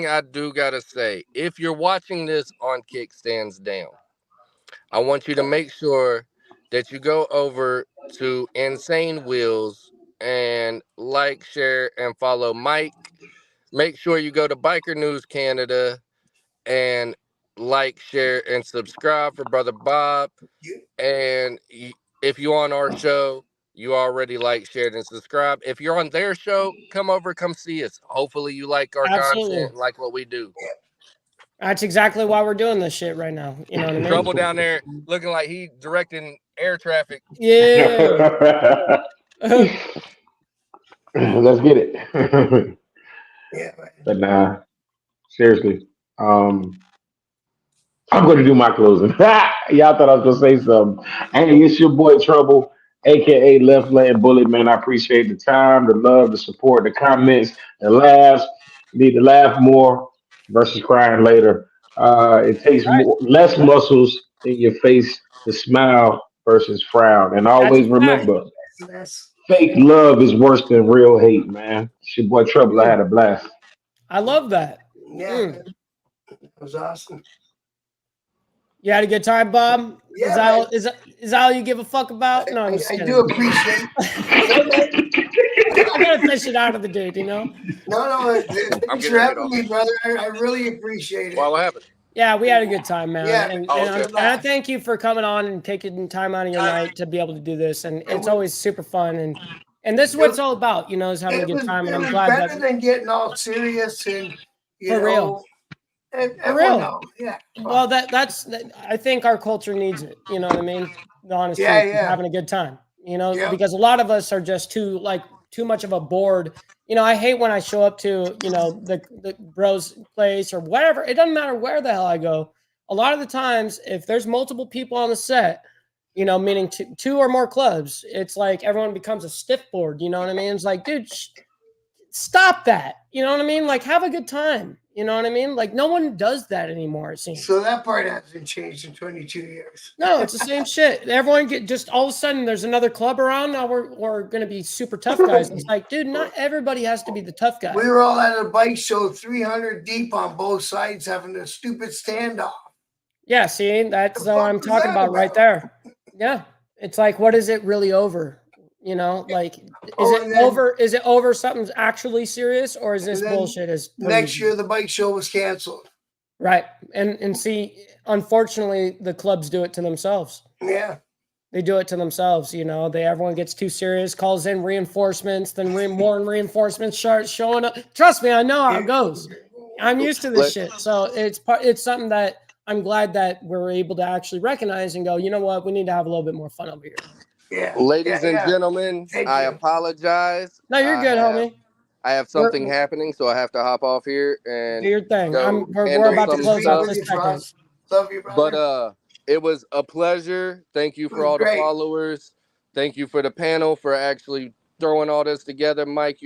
I do gotta say, if you're watching this on Kickstands Down, I want you to make sure that you go over to Insane Wheels and like, share, and follow Mike. Make sure you go to Biker News Canada and like, share, and subscribe for Brother Bob. And if you're on our show, you already like, shared, and subscribe. If you're on their show, come over, come see us. Hopefully you like our Absolutely. content and like what we do. That's exactly why we're doing this shit right now. You know what I mean? Trouble down there looking like he directing air traffic. Yeah. Let's get it. Yeah, man. But nah, seriously. I'm going to do my closing. Y'all thought I was going to say something. Hey, it's your boy Trouble, aka Left Lane Bullet. Man, I appreciate the time, the love, the support, the comments, the laughs. You need to laugh more versus crying later. It takes Right. less muscles in your face to smile versus frown. And That's a always fact. remember, That's fake love is worse than real hate, man. It's your boy Trouble. I had a blast. I love that. yeah. That was awesome. You had a good time, Bob? Yeah, is, that all, is that all you give a fuck about? No, I'm just I kidding. do appreciate. I gotta fish it out of the dude, No, I'm thanks getting for it having off. me, brother. I really appreciate it. Well, what happened? Yeah, we had a good time, man. Yeah. And, Oh, and, okay. and I thank you for coming on and taking time out of your night to be able to do this. And it's always super fun. And this is what it's all about, is having a good time. And I'm glad better that than getting all serious and For real. For real. Yeah. well, that's I think our culture needs it. You know what I mean? The honest Yeah, truth, yeah. having a good time. Yeah. Because a lot of us are just too much of a bored. I hate when I show up to the bros place or whatever. It doesn't matter where the hell I go. a lot of the times, if there's multiple people on the set, you know, meaning two or more clubs, it's like everyone becomes a stiff board. You know what I mean? It's like, dude, stop that. You know what I mean? Like, have a good time. You know what I mean? Like, no one does that anymore, it seems. So that part hasn't changed in 22 years. No, it's the same shit. Everyone just all of a sudden there's another club around. Now we're going to be super tough guys. It's like, dude, not everybody has to be the tough guy. We were all at a bike show, 300 deep on both sides, having a stupid standoff. Yeah, see, that's what I'm talking about right there. Yeah. It's like, what is it really over? You know, like, is it over something's actually serious, or is this bullshit? Next year, the bike show was canceled. Right. And see, unfortunately, the clubs do it to themselves. Yeah. They do it to themselves. You know, everyone gets too serious, calls in reinforcements, then more reinforcements start showing up. Trust me, I know how it goes. I'm used to this shit. So it's something that I'm glad that we're able to actually recognize and go, you know what, we need to have a little bit more fun over here. Yeah. Ladies and gentlemen, I apologize. No, you're good, homie. I have something happening, so I have to hop off here and do your thing. We're about to close out this second. Love you, brother. But it was a pleasure. Thank you for all the followers. Thank you for the panel for actually throwing all this together. Mike,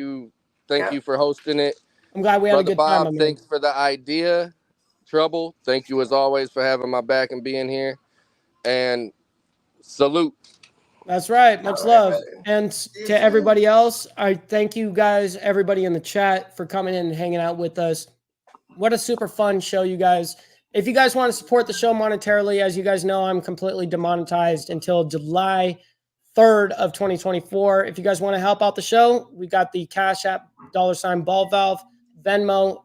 thank you for hosting it. I'm glad we had a good time. Bob, thanks for the idea. Trouble, thank you as always for having my back and being here. And salute. That's right. Much love. And to everybody else, I thank you guys, everybody in the chat, for coming in and hanging out with us. What a super fun show, you guys. If you guys want to support the show monetarily, as you guys know, I'm completely demonetized until July 3rd of 2024. If you guys want to help out the show, we got the Cash App, $Ball Valve, Venmo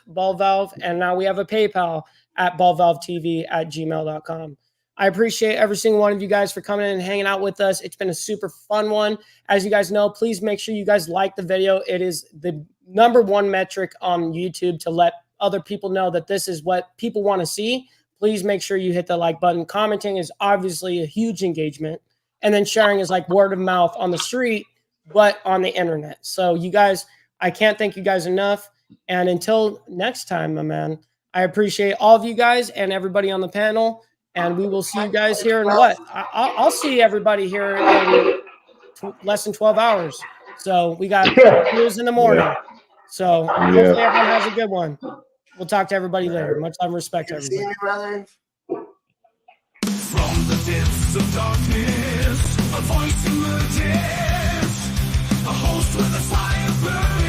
@Ball Valve, and now we have a PayPal at ballvalvetv@gmail.com. I appreciate every single one of you guys for coming in and hanging out with us. It's been a super fun one. As you guys know, please make sure you guys like the video. It is the #1 metric on YouTube to let other people know that this is what people want to see. Please make sure you hit the like button. Commenting is obviously a huge engagement. And then sharing is like word of mouth on the street, but on the internet. So you guys, I can't thank you guys enough. And until next time, my man, I appreciate all of you guys and everybody on the panel. And we will see you guys here in what? I'll see everybody here in less than 12 hours. So we got news in the morning. So hopefully everyone has a good one. We'll talk to everybody later. Much love and respect to everybody. See you, brother. From the depths of darkness, a voice emerges, a host with a fire burning.